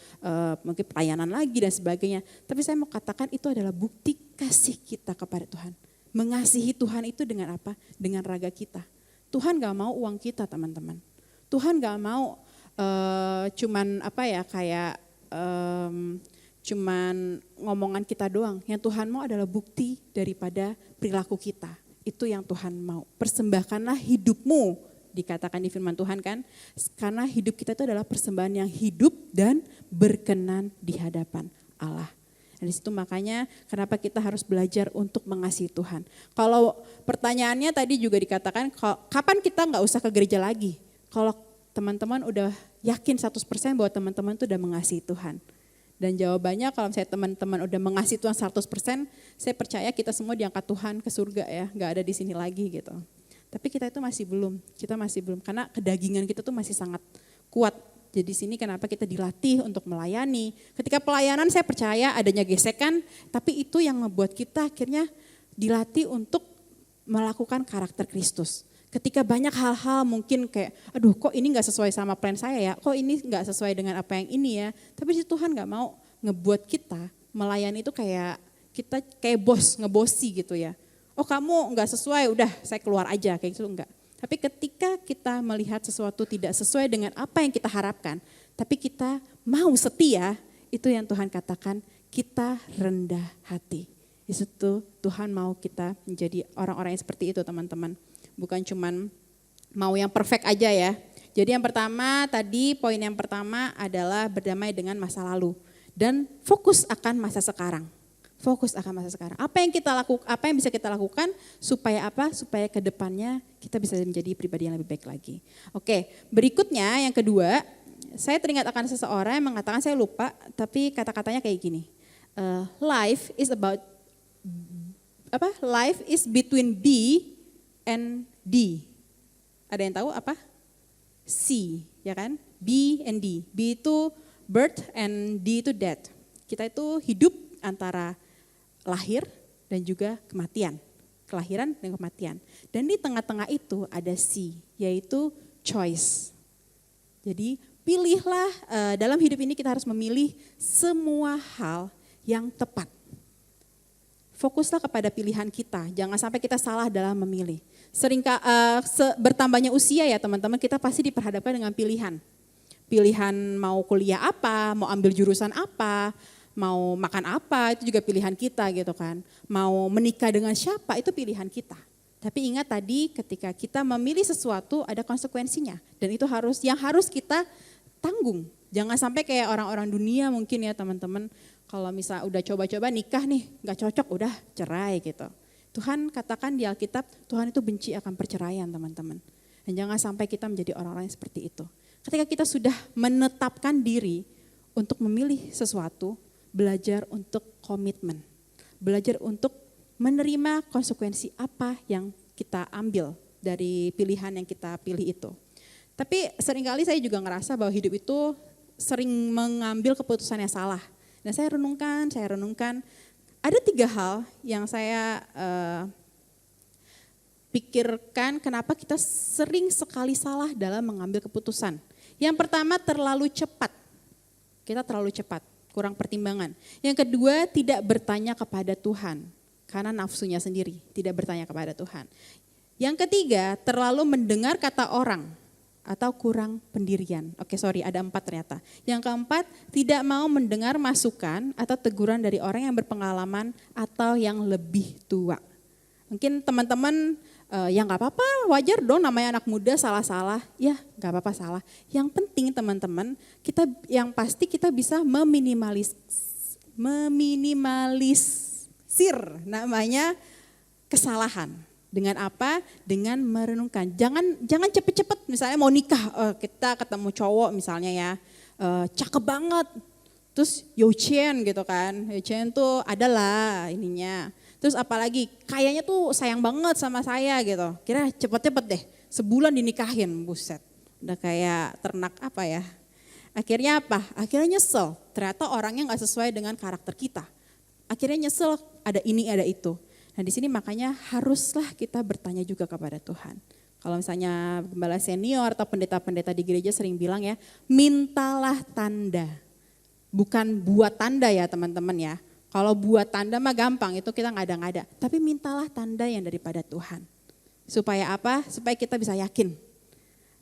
mungkin pelayanan lagi dan sebagainya. Tapi saya mau katakan itu adalah bukti kasih kita kepada Tuhan. Mengasihi Tuhan itu dengan apa? Dengan raga kita. Tuhan gak mau uang kita teman-teman. Tuhan gak mau cuman apa ya kayak cuman ngomongan kita doang. Yang Tuhan mau adalah bukti daripada perilaku kita. Itu yang Tuhan mau. Persembahkanlah hidupmu, dikatakan di firman Tuhan kan. Karena hidup kita itu adalah persembahan yang hidup dan berkenan di hadapan Allah. Dan di situ makanya kenapa kita harus belajar untuk mengasihi Tuhan. Kalau pertanyaannya tadi juga dikatakan, kapan kita nggak usah ke gereja lagi? Kalau teman-teman udah yakin 100% bahwa teman-teman itu udah mengasihi Tuhan. Dan jawabannya kalau misalnya teman-teman udah mengasihi Tuhan 100%, saya percaya kita semua diangkat Tuhan ke surga ya, nggak ada di sini lagi gitu. Tapi kita itu masih belum, karena kedagingan kita tuh masih sangat kuat. Jadi sini kenapa kita dilatih untuk melayani. Ketika pelayanan saya percaya adanya gesekan, tapi itu yang membuat kita akhirnya dilatih untuk melakukan karakter Kristus. Ketika banyak hal-hal mungkin kayak, aduh kok ini gak sesuai sama plan saya ya, kok ini gak sesuai dengan apa yang ini ya. Tapi Tuhan gak mau ngebuat kita melayani itu kayak kita kayak bos, ngebosi gitu ya. Oh kamu gak sesuai, udah saya keluar aja kayak gitu, enggak. Tapi ketika kita melihat sesuatu tidak sesuai dengan apa yang kita harapkan, tapi kita mau setia, itu yang Tuhan katakan kita rendah hati. Itu Tuhan mau kita menjadi orang-orang yang seperti itu teman-teman. Bukan cuman mau yang perfect aja ya. Jadi yang pertama tadi, poin yang pertama adalah berdamai dengan masa lalu. Dan fokus akan masa sekarang. Fokus akan masa sekarang. Apa yang bisa kita lakukan supaya apa? Supaya ke depannya kita bisa menjadi pribadi yang lebih baik lagi. Oke, berikutnya yang kedua, saya teringat akan seseorang yang mengatakan, saya lupa, tapi kata-katanya kayak gini. Life is between B and D. Ada yang tahu apa? C, ya kan? B and D. B itu birth and D itu death. Kita itu hidup antara lahir dan juga kematian. Kelahiran dan kematian. Dan di tengah-tengah itu ada C, yaitu choice. Jadi pilihlah, dalam hidup ini kita harus memilih semua hal yang tepat. Fokuslah kepada pilihan kita, jangan sampai kita salah dalam memilih. Bertambahnya usia ya teman-teman, kita pasti diperhadapkan dengan pilihan. Pilihan mau kuliah apa, mau ambil jurusan apa, mau makan apa, itu juga pilihan kita gitu kan. Mau menikah dengan siapa, itu pilihan kita. Tapi ingat tadi ketika kita memilih sesuatu ada konsekuensinya. Dan itu yang harus kita tanggung. Jangan sampai kayak orang-orang dunia mungkin ya teman-teman. Kalau misalnya udah coba-coba nikah nih, gak cocok, udah cerai gitu. Tuhan katakan di Alkitab, Tuhan itu benci akan perceraian teman-teman. Dan jangan sampai kita menjadi orang-orang yang seperti itu. Ketika kita sudah menetapkan diri untuk memilih sesuatu, belajar untuk komitmen. Belajar untuk menerima konsekuensi apa yang kita ambil dari pilihan yang kita pilih itu. Tapi seringkali saya juga ngerasa bahwa hidup itu sering mengambil keputusan yang salah. Dan saya renungkan, ada 3 hal yang saya pikirkan kenapa kita sering sekali salah dalam mengambil keputusan. Yang pertama terlalu cepat, kita terlalu cepat, kurang pertimbangan. Yang kedua tidak bertanya kepada Tuhan, karena nafsunya sendiri, tidak bertanya kepada Tuhan. Yang ketiga terlalu mendengar kata orang, atau kurang pendirian. Ada 4 ternyata. Yang keempat, tidak mau mendengar masukan atau teguran dari orang yang berpengalaman atau yang lebih tua. Mungkin teman-teman ya nggak apa-apa, wajar dong namanya anak muda salah-salah. Ya nggak apa-apa salah. Yang penting teman-teman, yang pasti kita bisa meminimalisir namanya kesalahan. Dengan apa? Dengan merenungkan. Jangan cepet-cepet misalnya mau nikah, kita ketemu cowok misalnya ya, cakep banget. Terus Youchen gitu kan, Youchen tuh adalah ininya. Terus apalagi kayaknya tuh sayang banget sama saya gitu. Kira cepet-cepet deh, sebulan dinikahin, buset. Udah kayak ternak apa ya. Akhirnya apa? Akhirnya nyesel, ternyata orangnya gak sesuai dengan karakter kita. Akhirnya nyesel, ada ini ada itu. Nah di sini makanya haruslah kita bertanya juga kepada Tuhan. Kalau misalnya gembala senior atau pendeta-pendeta di gereja sering bilang ya, mintalah tanda. Bukan buat tanda ya teman-teman ya. Kalau buat tanda mah gampang, itu kita ngada-ngada. Tapi mintalah tanda yang daripada Tuhan. Supaya apa? Supaya kita bisa yakin.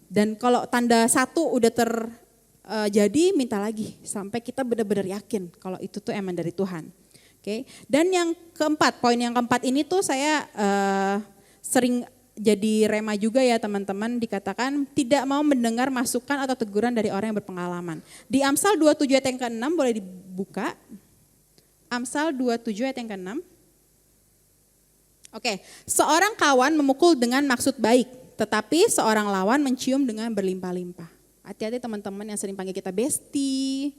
Dan kalau tanda satu udah terjadi, minta lagi. Sampai kita benar-benar yakin kalau itu tuh emang dari Tuhan. Oke. Dan yang keempat, poin yang keempat ini tuh saya sering jadi rema juga ya teman-teman, dikatakan tidak mau mendengar masukan atau teguran dari orang yang berpengalaman. Di Amsal 27 ayat yang ke-6 boleh dibuka. Amsal 27 ayat yang ke-6. Oke, seorang kawan memukul dengan maksud baik, tetapi seorang lawan mencium dengan berlimpah-limpah. Hati-hati teman-teman yang sering panggil kita bestie,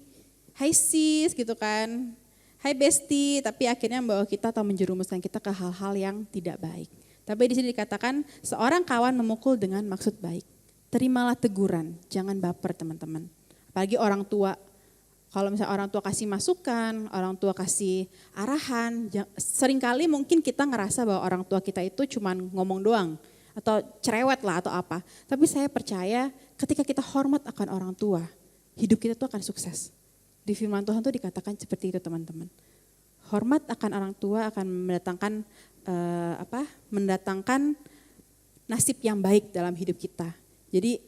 hai sis gitu kan. Hai bestie, tapi akhirnya membawa kita atau menjerumuskan kita ke hal-hal yang tidak baik. Tapi di sini dikatakan seorang kawan memukul dengan maksud baik. Terimalah teguran, jangan baper teman-teman. Apalagi orang tua. Kalau misalnya orang tua kasih masukan, orang tua kasih arahan, seringkali mungkin kita ngerasa bahwa orang tua kita itu cuma ngomong doang. Atau cerewet lah atau apa. Tapi saya percaya ketika kita hormat akan orang tua, hidup kita tuh akan sukses. Di firman Tuhan tuh dikatakan seperti itu teman-teman. Hormat akan orang tua akan mendatangkan nasib yang baik dalam hidup kita. Jadi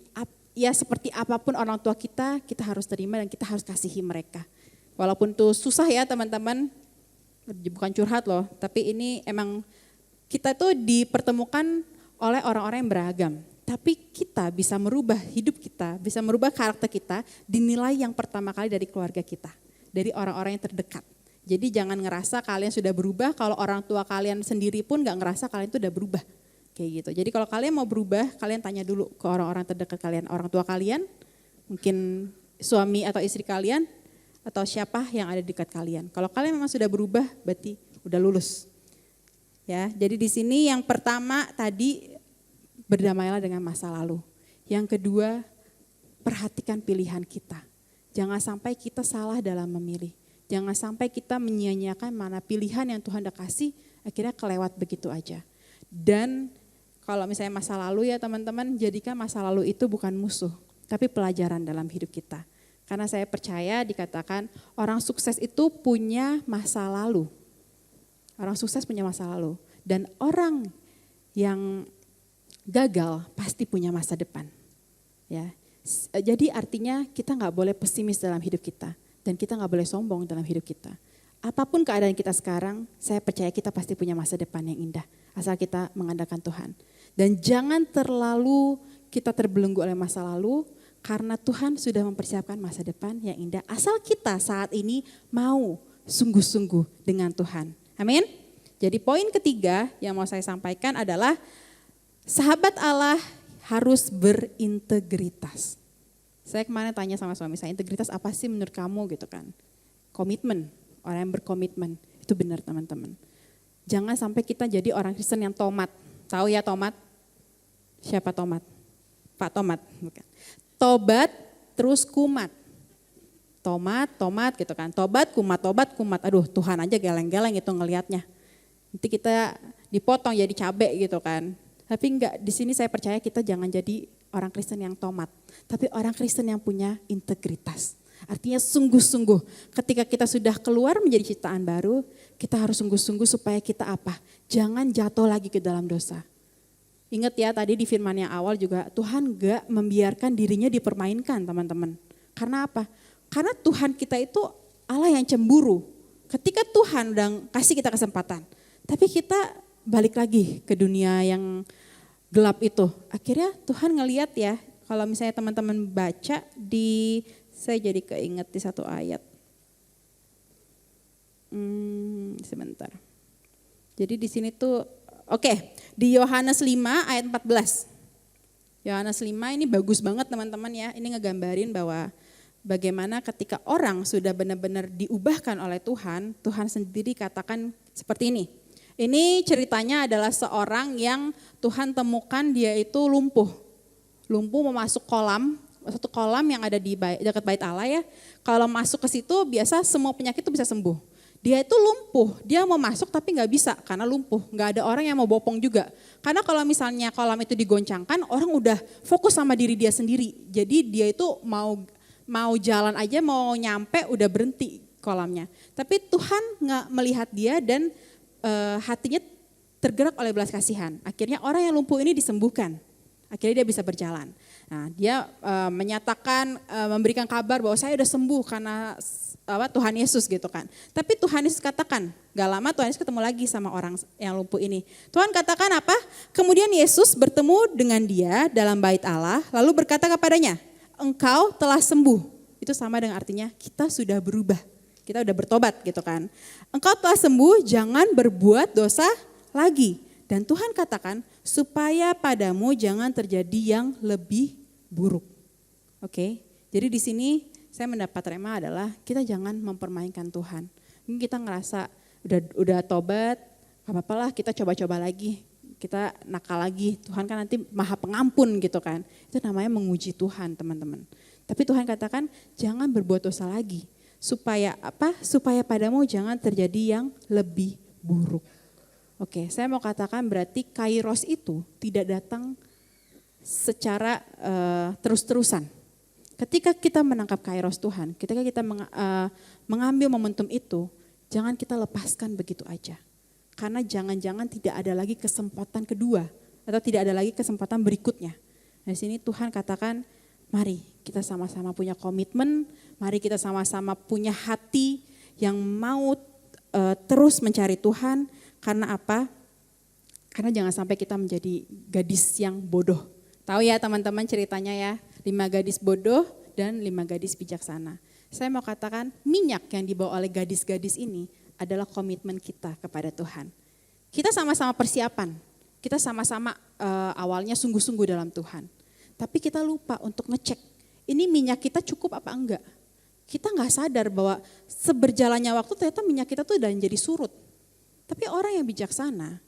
ya seperti apapun orang tua kita harus terima dan kita harus kasihi mereka. Walaupun itu susah ya teman-teman, bukan curhat loh, tapi ini emang kita tuh dipertemukan oleh orang-orang yang beragam. Tapi kita bisa merubah hidup kita, bisa merubah karakter kita dinilai yang pertama kali dari keluarga kita, dari orang-orang yang terdekat. Jadi jangan ngerasa kalian sudah berubah kalau orang tua kalian sendiri pun gak ngerasa kalian itu udah berubah. Kayak gitu. Jadi kalau kalian mau berubah, kalian tanya dulu ke orang-orang terdekat kalian, orang tua kalian, mungkin suami atau istri kalian, atau siapa yang ada di dekat kalian. Kalau kalian memang sudah berubah, berarti udah lulus. Ya, jadi di sini yang pertama tadi berdamailah dengan masa lalu. Yang kedua, perhatikan pilihan kita. Jangan sampai kita salah dalam memilih. Jangan sampai kita menyia-nyiakan mana pilihan yang Tuhan udah kasih, akhirnya kelewat begitu aja. Dan kalau misalnya masa lalu ya teman-teman, jadikan masa lalu itu bukan musuh, tapi pelajaran dalam hidup kita. Karena saya percaya dikatakan orang sukses itu punya masa lalu. Orang sukses punya masa lalu. Dan orang yang gagal pasti punya masa depan. Ya, jadi artinya kita nggak boleh pesimis dalam hidup kita. Dan kita gak boleh sombong dalam hidup kita. Apapun keadaan kita sekarang, saya percaya kita pasti punya masa depan yang indah. Asal kita mengandalkan Tuhan. Dan jangan terlalu kita terbelenggu oleh masa lalu, karena Tuhan sudah mempersiapkan masa depan yang indah. Asal kita saat ini mau sungguh-sungguh dengan Tuhan. Amin. Jadi poin ketiga yang mau saya sampaikan adalah, sahabat Allah harus berintegritas. Saya kemarin tanya sama suami saya, integritas apa sih menurut kamu gitu kan. Komitmen, orang yang berkomitmen, itu benar teman-teman. Jangan sampai kita jadi orang Kristen yang tomat. Tahu ya tomat? Siapa tomat? Pak Tomat. Bukan. Tobat terus kumat. Tomat gitu kan. Tobat, kumat. Aduh Tuhan aja geleng-geleng itu ngelihatnya. Nanti kita dipotong jadi cabai gitu kan. Tapi enggak, di sini saya percaya kita jangan jadi orang Kristen yang tomat, tapi orang Kristen yang punya integritas. Artinya sungguh-sungguh ketika kita sudah keluar menjadi ciptaan baru, kita harus sungguh-sungguh supaya kita apa? Jangan jatuh lagi ke dalam dosa. Ingat ya tadi di firman yang awal juga Tuhan gak membiarkan dirinya dipermainkan teman-teman. Karena apa? Karena Tuhan kita itu Allah yang cemburu. Ketika Tuhan udah kasih kita kesempatan, tapi kita balik lagi ke dunia yang gelap itu. Akhirnya Tuhan ngeliat ya, kalau misalnya teman-teman baca saya jadi keinget di satu ayat. Sebentar. Jadi di sini tuh, di Yohanes 5 ayat 14. Yohanes 5 ini bagus banget teman-teman ya, ini ngegambarin bahwa bagaimana ketika orang sudah benar-benar diubahkan oleh Tuhan, Tuhan sendiri katakan seperti ini. Ini ceritanya adalah seorang yang Tuhan temukan dia itu lumpuh. Lumpuh mau masuk kolam, satu kolam yang ada di dekat bait Allah ya. Kalau masuk ke situ biasa semua penyakit itu bisa sembuh. Dia itu lumpuh, dia mau masuk tapi nggak bisa karena lumpuh. Nggak ada orang yang mau bopong juga. Karena kalau misalnya kolam itu digoncangkan, orang udah fokus sama diri dia sendiri. Jadi dia itu mau jalan aja, mau nyampe udah berhenti kolamnya. Tapi Tuhan nggak melihat dia dan hatinya tergerak oleh belas kasihan. Akhirnya orang yang lumpuh ini disembuhkan. Akhirnya dia bisa berjalan. Nah, dia menyatakan, memberikan kabar bahwa saya udah sembuh karena Tuhan Yesus gitu kan. Tapi Tuhan Yesus katakan, gak lama Tuhan Yesus ketemu lagi sama orang yang lumpuh ini. Tuhan katakan apa? Kemudian Yesus bertemu dengan dia dalam bait Allah, lalu berkata kepadanya, engkau telah sembuh. Itu sama dengan artinya kita sudah berubah. Kita udah bertobat gitu kan. Engkau telah sembuh, jangan berbuat dosa lagi. Dan Tuhan katakan supaya padamu jangan terjadi yang lebih buruk. Oke, jadi di sini saya mendapat rema adalah kita jangan mempermainkan Tuhan. Mungkin kita ngerasa udah tobat, gak apa-apa lah kita coba-coba lagi. Kita nakal lagi, Tuhan kan nanti maha pengampun gitu kan. Itu namanya menguji Tuhan teman-teman. Tapi Tuhan katakan jangan berbuat dosa lagi. Supaya apa? Supaya padamu jangan terjadi yang lebih buruk. Oke, saya mau katakan berarti kairos itu tidak datang secara terus-terusan. Ketika kita menangkap kairos Tuhan, ketika kita mengambil momentum itu, jangan kita lepaskan begitu aja. Karena jangan-jangan tidak ada lagi kesempatan kedua atau tidak ada lagi kesempatan berikutnya. Nah, di sini Tuhan katakan, mari kita sama-sama punya komitmen, mari kita sama-sama punya hati yang mau terus mencari Tuhan. Karena apa? Karena jangan sampai kita menjadi gadis yang bodoh. Tahu ya teman-teman ceritanya ya, 5 gadis bodoh dan 5 gadis bijaksana. Saya mau katakan minyak yang dibawa oleh gadis-gadis ini adalah komitmen kita kepada Tuhan. Kita sama-sama persiapan, kita sama-sama awalnya sungguh-sungguh dalam Tuhan. Tapi kita lupa untuk ngecek, ini minyak kita cukup apa enggak. Kita nggak sadar bahwa seberjalannya waktu ternyata minyak kita tuh udah jadi surut. Tapi orang yang bijaksana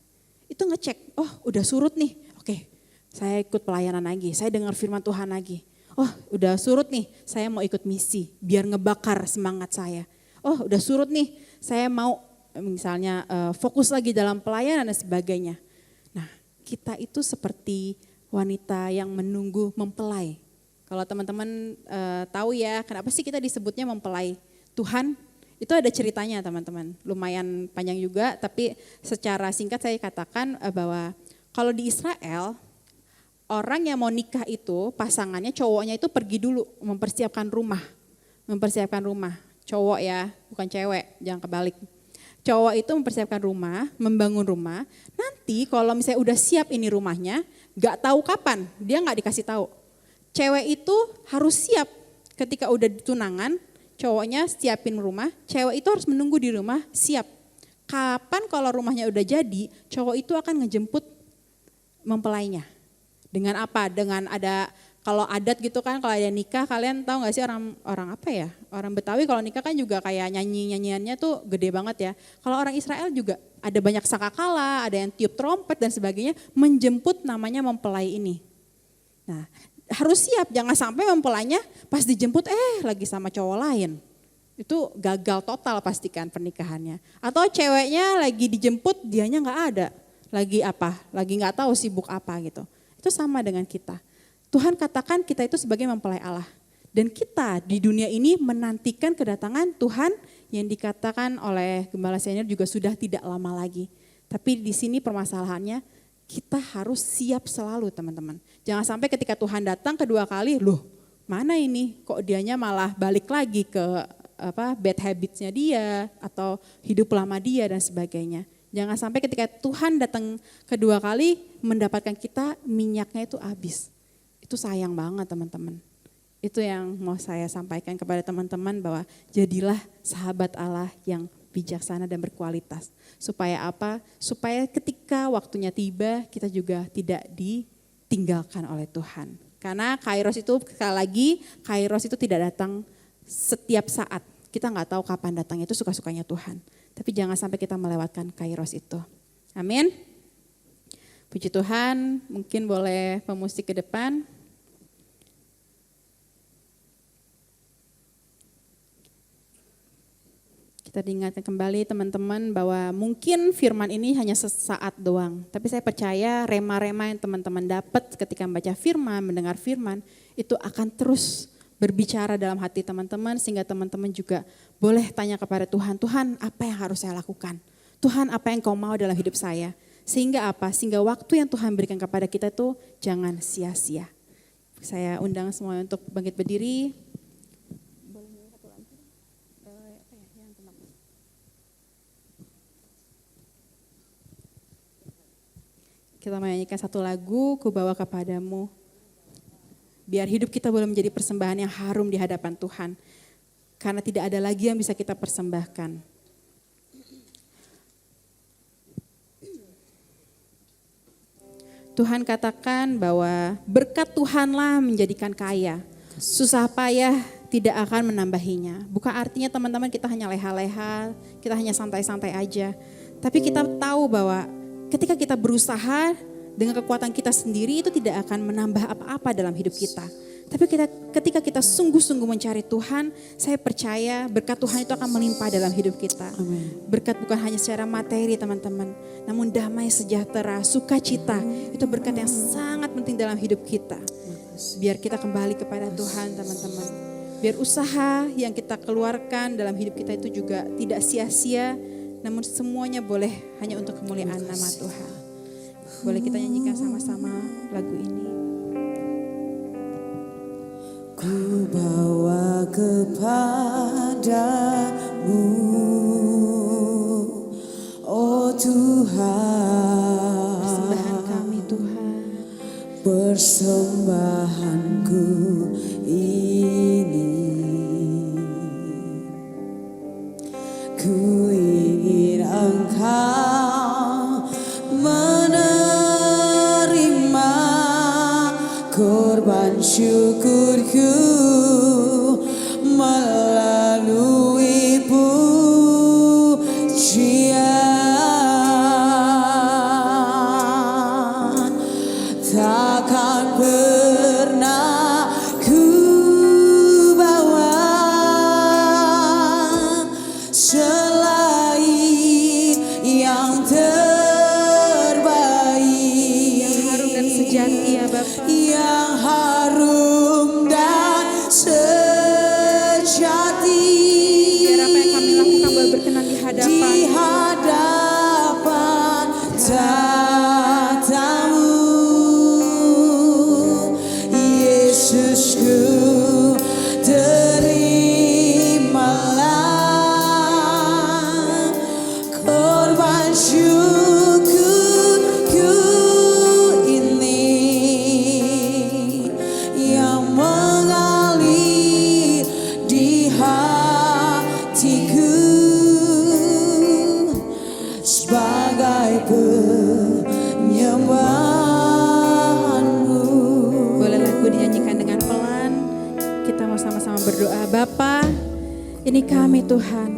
itu ngecek, oh udah surut nih, oke saya ikut pelayanan lagi, saya dengar firman Tuhan lagi. Oh udah surut nih, saya mau ikut misi biar ngebakar semangat saya. Oh udah surut nih, saya mau misalnya fokus lagi dalam pelayanan dan sebagainya. Nah kita itu seperti wanita yang menunggu mempelai. Kalau teman-teman tahu ya, kenapa sih kita disebutnya mempelai Tuhan? Itu ada ceritanya teman-teman, lumayan panjang juga, tapi secara singkat saya katakan bahwa kalau di Israel, orang yang mau nikah itu pasangannya cowoknya itu pergi dulu mempersiapkan rumah. Cowok ya, bukan cewek, jangan kebalik. Cowok itu mempersiapkan rumah, membangun rumah, nanti kalau misalnya udah siap ini rumahnya, gak tahu kapan, dia gak dikasih tahu. Cewek itu harus siap ketika udah tunangan, cowoknya siapin rumah, cewek itu harus menunggu di rumah siap. Kapan kalau rumahnya udah jadi, cowok itu akan ngejemput mempelainya. Dengan apa? Dengan ada, kalau adat gitu kan, kalau ada nikah, kalian tahu gak sih orang apa ya? Orang Betawi kalau nikah kan juga kayak nyanyiannya tuh gede banget ya. Kalau orang Israel juga ada banyak sangkakala, ada yang tiup trompet dan sebagainya, menjemput namanya mempelai ini. Nah, harus siap, jangan sampai mempelainya pas dijemput lagi sama cowok lain. Itu gagal total pastikan pernikahannya. Atau ceweknya lagi dijemput dianya gak ada. Lagi apa? Lagi gak tahu sibuk apa gitu. Itu sama dengan kita. Tuhan katakan kita itu sebagai mempelai Allah. Dan kita di dunia ini menantikan kedatangan Tuhan yang dikatakan oleh Gembala Senior juga sudah tidak lama lagi. Tapi di sini permasalahannya kita harus siap selalu teman-teman. Jangan sampai ketika Tuhan datang kedua kali, loh mana ini kok dianya malah balik lagi ke bad habitsnya dia atau hidup lama dia dan sebagainya. Jangan sampai ketika Tuhan datang kedua kali mendapatkan kita minyaknya itu habis. Itu sayang banget teman-teman. Itu yang mau saya sampaikan kepada teman-teman bahwa jadilah sahabat Allah yang bijaksana dan berkualitas. Supaya apa? Supaya ketika waktunya tiba kita juga tidak ditinggalkan oleh Tuhan. Karena Kairos itu sekali lagi, Kairos itu tidak datang setiap saat. Kita nggak tahu kapan datangnya, itu suka-sukanya Tuhan. Tapi jangan sampai kita melewatkan Kairos itu. Amin. Puji Tuhan, mungkin boleh pemusik ke depan. Kita diingatkan kembali teman-teman bahwa mungkin firman ini hanya sesaat doang. Tapi saya percaya rema-rema yang teman-teman dapat ketika membaca firman, mendengar firman, itu akan terus berbicara dalam hati teman-teman. Sehingga teman-teman juga boleh tanya kepada Tuhan, Tuhan apa yang harus saya lakukan? Tuhan apa yang kau mau dalam hidup saya? Sehingga apa? Sehingga waktu yang Tuhan berikan kepada kita itu jangan sia-sia. Saya undang semuanya untuk bangkit berdiri. Kita menyanyikan satu lagu, Ku Bawa Kepadamu. Biar hidup kita boleh menjadi persembahan yang harum di hadapan Tuhan. Karena tidak ada lagi yang bisa kita persembahkan. Tuhan katakan bahwa berkat Tuhanlah menjadikan kaya. Susah payah tidak akan menambahinya. Bukan artinya teman-teman kita hanya leha-leha, kita hanya santai-santai aja. Tapi kita tahu bahwa ketika kita berusaha dengan kekuatan kita sendiri itu tidak akan menambah apa-apa dalam hidup kita. Tapi ketika kita sungguh-sungguh mencari Tuhan, saya percaya berkat Tuhan itu akan melimpah dalam hidup kita. Amin. Berkat bukan hanya secara materi teman-teman, namun damai sejahtera, sukacita, itu berkat yang sangat penting dalam hidup kita. Biar kita kembali kepada Tuhan teman-teman. Biar usaha yang kita keluarkan dalam hidup kita itu juga tidak sia-sia, namun semuanya boleh hanya untuk kemuliaan nama Tuhan. Boleh kita nyanyikan sama-sama lagu ini. Ku bawa kepadamu, oh Tuhan. Persembahan kami Tuhan. Persembahanku ini, ku ingin Engkau menerima korban syukurku melalui pujian. Takkan pernah ku bawa selain yang terbaik, Yang harum dan sejati ya Bapak. yang harum dan sejati. Biar apa yang kami lakukan boleh berkenan di Di hadapan. hadapan tatamu, Yesusku, terimalah korban syukurku ini yang mengalir di hatiku sebagai penyembahanmu. Boleh lagu dinyanyikan dengan pelan. Kita mau sama-sama berdoa. Bapa, ini kami Tuhan.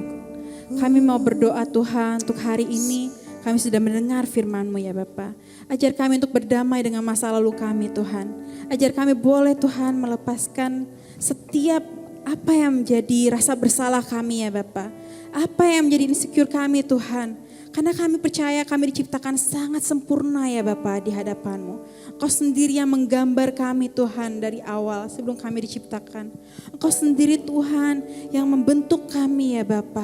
Kami mau berdoa Tuhan untuk hari ini. Kami sudah mendengar firman-Mu ya Bapa. Ajar kami untuk berdamai dengan masa lalu kami Tuhan. Ajar kami boleh Tuhan melepaskan setiap apa yang menjadi rasa bersalah kami ya Bapa. Apa yang menjadi insecure kami Tuhan. Karena kami percaya kami diciptakan sangat sempurna ya Bapa di hadapan-Mu. Engkau sendiri yang menggambar kami Tuhan dari awal sebelum kami diciptakan. Engkau sendiri Tuhan yang membentuk kami ya Bapa.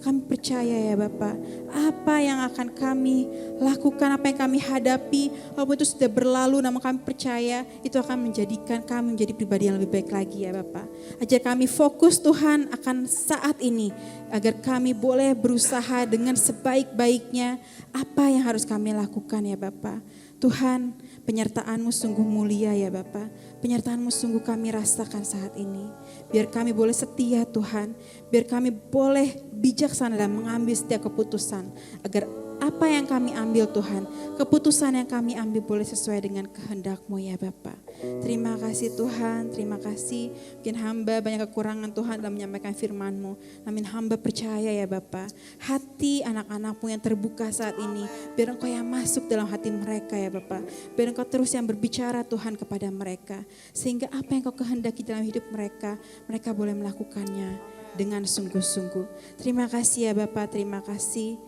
Kami percaya ya Bapa, apa yang akan kami lakukan, apa yang kami hadapi, walaupun itu sudah berlalu, namun kami percaya itu akan menjadikan kami menjadi pribadi yang lebih baik lagi ya Bapa. Ajar kami fokus Tuhan akan saat ini, agar kami boleh berusaha dengan sebaik-baiknya apa yang harus kami lakukan ya Bapa. Tuhan, penyertaan-Mu sungguh mulia ya Bapa. Penyertaan-Mu sungguh kami rasakan saat ini. Biar kami boleh setia Tuhan. Biar kami boleh bijaksana dan mengambil setiap keputusan. Agar apa yang kami ambil Tuhan, keputusan yang kami ambil boleh sesuai dengan kehendak-Mu ya Bapa. Terima kasih Tuhan, terima kasih. Mungkin hamba banyak kekurangan Tuhan dalam menyampaikan firman-Mu. Namun hamba percaya ya Bapa, hati anak-anak-Mu yang terbuka saat ini, biar Engkau yang masuk dalam hati mereka ya Bapa. Biar Engkau terus yang berbicara Tuhan kepada mereka. Sehingga apa yang Kau kehendaki dalam hidup mereka, mereka boleh melakukannya dengan sungguh-sungguh. Terima kasih ya Bapa, terima kasih.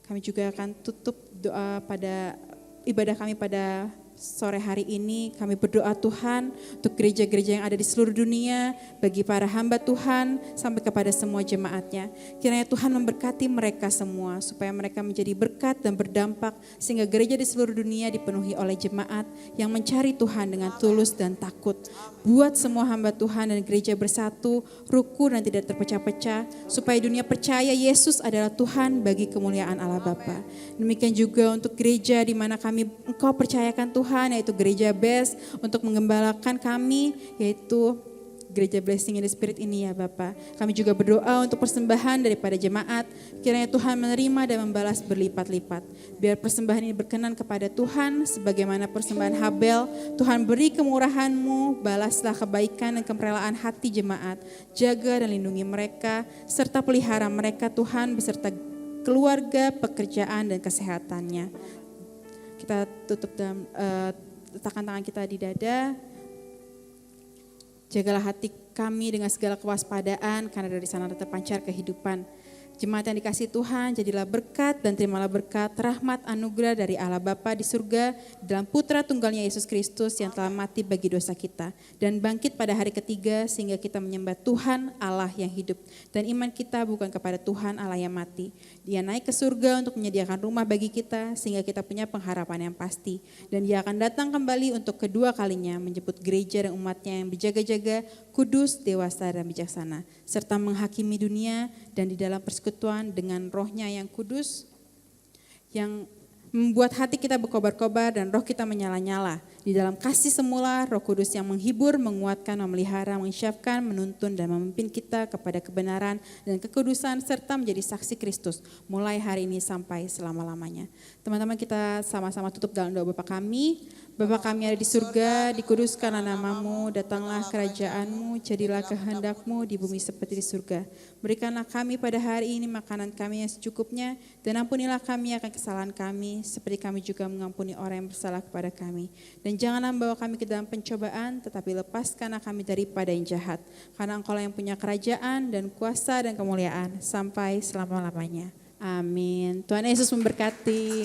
Kami juga akan tutup doa pada ibadah kami pada sore hari ini. Kami berdoa Tuhan untuk gereja-gereja yang ada di seluruh dunia, bagi para hamba Tuhan sampai kepada semua jemaatnya. Kiranya Tuhan memberkati mereka semua supaya mereka menjadi berkat dan berdampak sehingga gereja di seluruh dunia dipenuhi oleh jemaat yang mencari Tuhan dengan tulus dan takut. Buat semua hamba Tuhan dan gereja bersatu, rukun dan tidak terpecah-pecah supaya dunia percaya Yesus adalah Tuhan bagi kemuliaan Allah Bapa. Demikian juga untuk gereja di mana Engkau percayakan Tuhan, yaitu gereja Best untuk menggembalakan kami, yaitu gereja Blessing in the Spirit ini ya Bapa. Kami juga berdoa untuk persembahan daripada jemaat, kiranya Tuhan menerima dan membalas berlipat-lipat. Biar persembahan ini berkenan kepada Tuhan, sebagaimana persembahan Habel. Tuhan beri kemurahan-Mu, balaslah kebaikan dan kerelaan hati jemaat. Jaga dan lindungi mereka, serta pelihara mereka Tuhan, beserta keluarga, pekerjaan dan kesehatannya. Kita tutup dalam letakkan tangan kita di dada. Jagalah hati kami dengan segala kewaspadaan, karena dari sana terpancar kehidupan. Jemaat yang dikasihi Tuhan, jadilah berkat dan terimalah berkat, rahmat, anugerah dari Allah Bapa di surga, dalam Putra Tunggalnya Yesus Kristus yang telah mati bagi dosa kita, dan bangkit pada hari ketiga sehingga kita menyembah Tuhan Allah yang hidup. Dan iman kita bukan kepada Tuhan Allah yang mati. Dia naik ke surga untuk menyediakan rumah bagi kita sehingga kita punya pengharapan yang pasti. Dan Dia akan datang kembali untuk kedua kalinya menjemput gereja dan umatnya yang berjaga-jaga, kudus, dewasa dan bijaksana, serta menghakimi dunia dan di dalam persekutuan dengan Roh-Nya yang kudus, yang membuat hati kita berkobar-kobar dan roh kita menyala-nyala. Di dalam kasih semula, Roh Kudus yang menghibur, menguatkan, memelihara, mensyafkan, menuntun dan memimpin kita kepada kebenaran dan kekudusan serta menjadi saksi Kristus mulai hari ini sampai selama-lamanya. Teman-teman, kita sama-sama tutup dalam doa Bapa kami. Bapa kami ada di surga, dikuduskanlah nama-Mu, datanglah kerajaan-Mu, jadilah kehendak-Mu di bumi seperti di surga. Berikanlah kami pada hari ini makanan kami yang secukupnya, dan ampunilah kami akan kesalahan kami, seperti kami juga mengampuni orang yang bersalah kepada kami. Dan janganlah membawa kami ke dalam pencobaan, tetapi lepaskanlah kami daripada yang jahat. Karena Engkau yang punya kerajaan dan kuasa dan kemuliaan sampai selama-lamanya. Amin. Tuhan Yesus memberkati.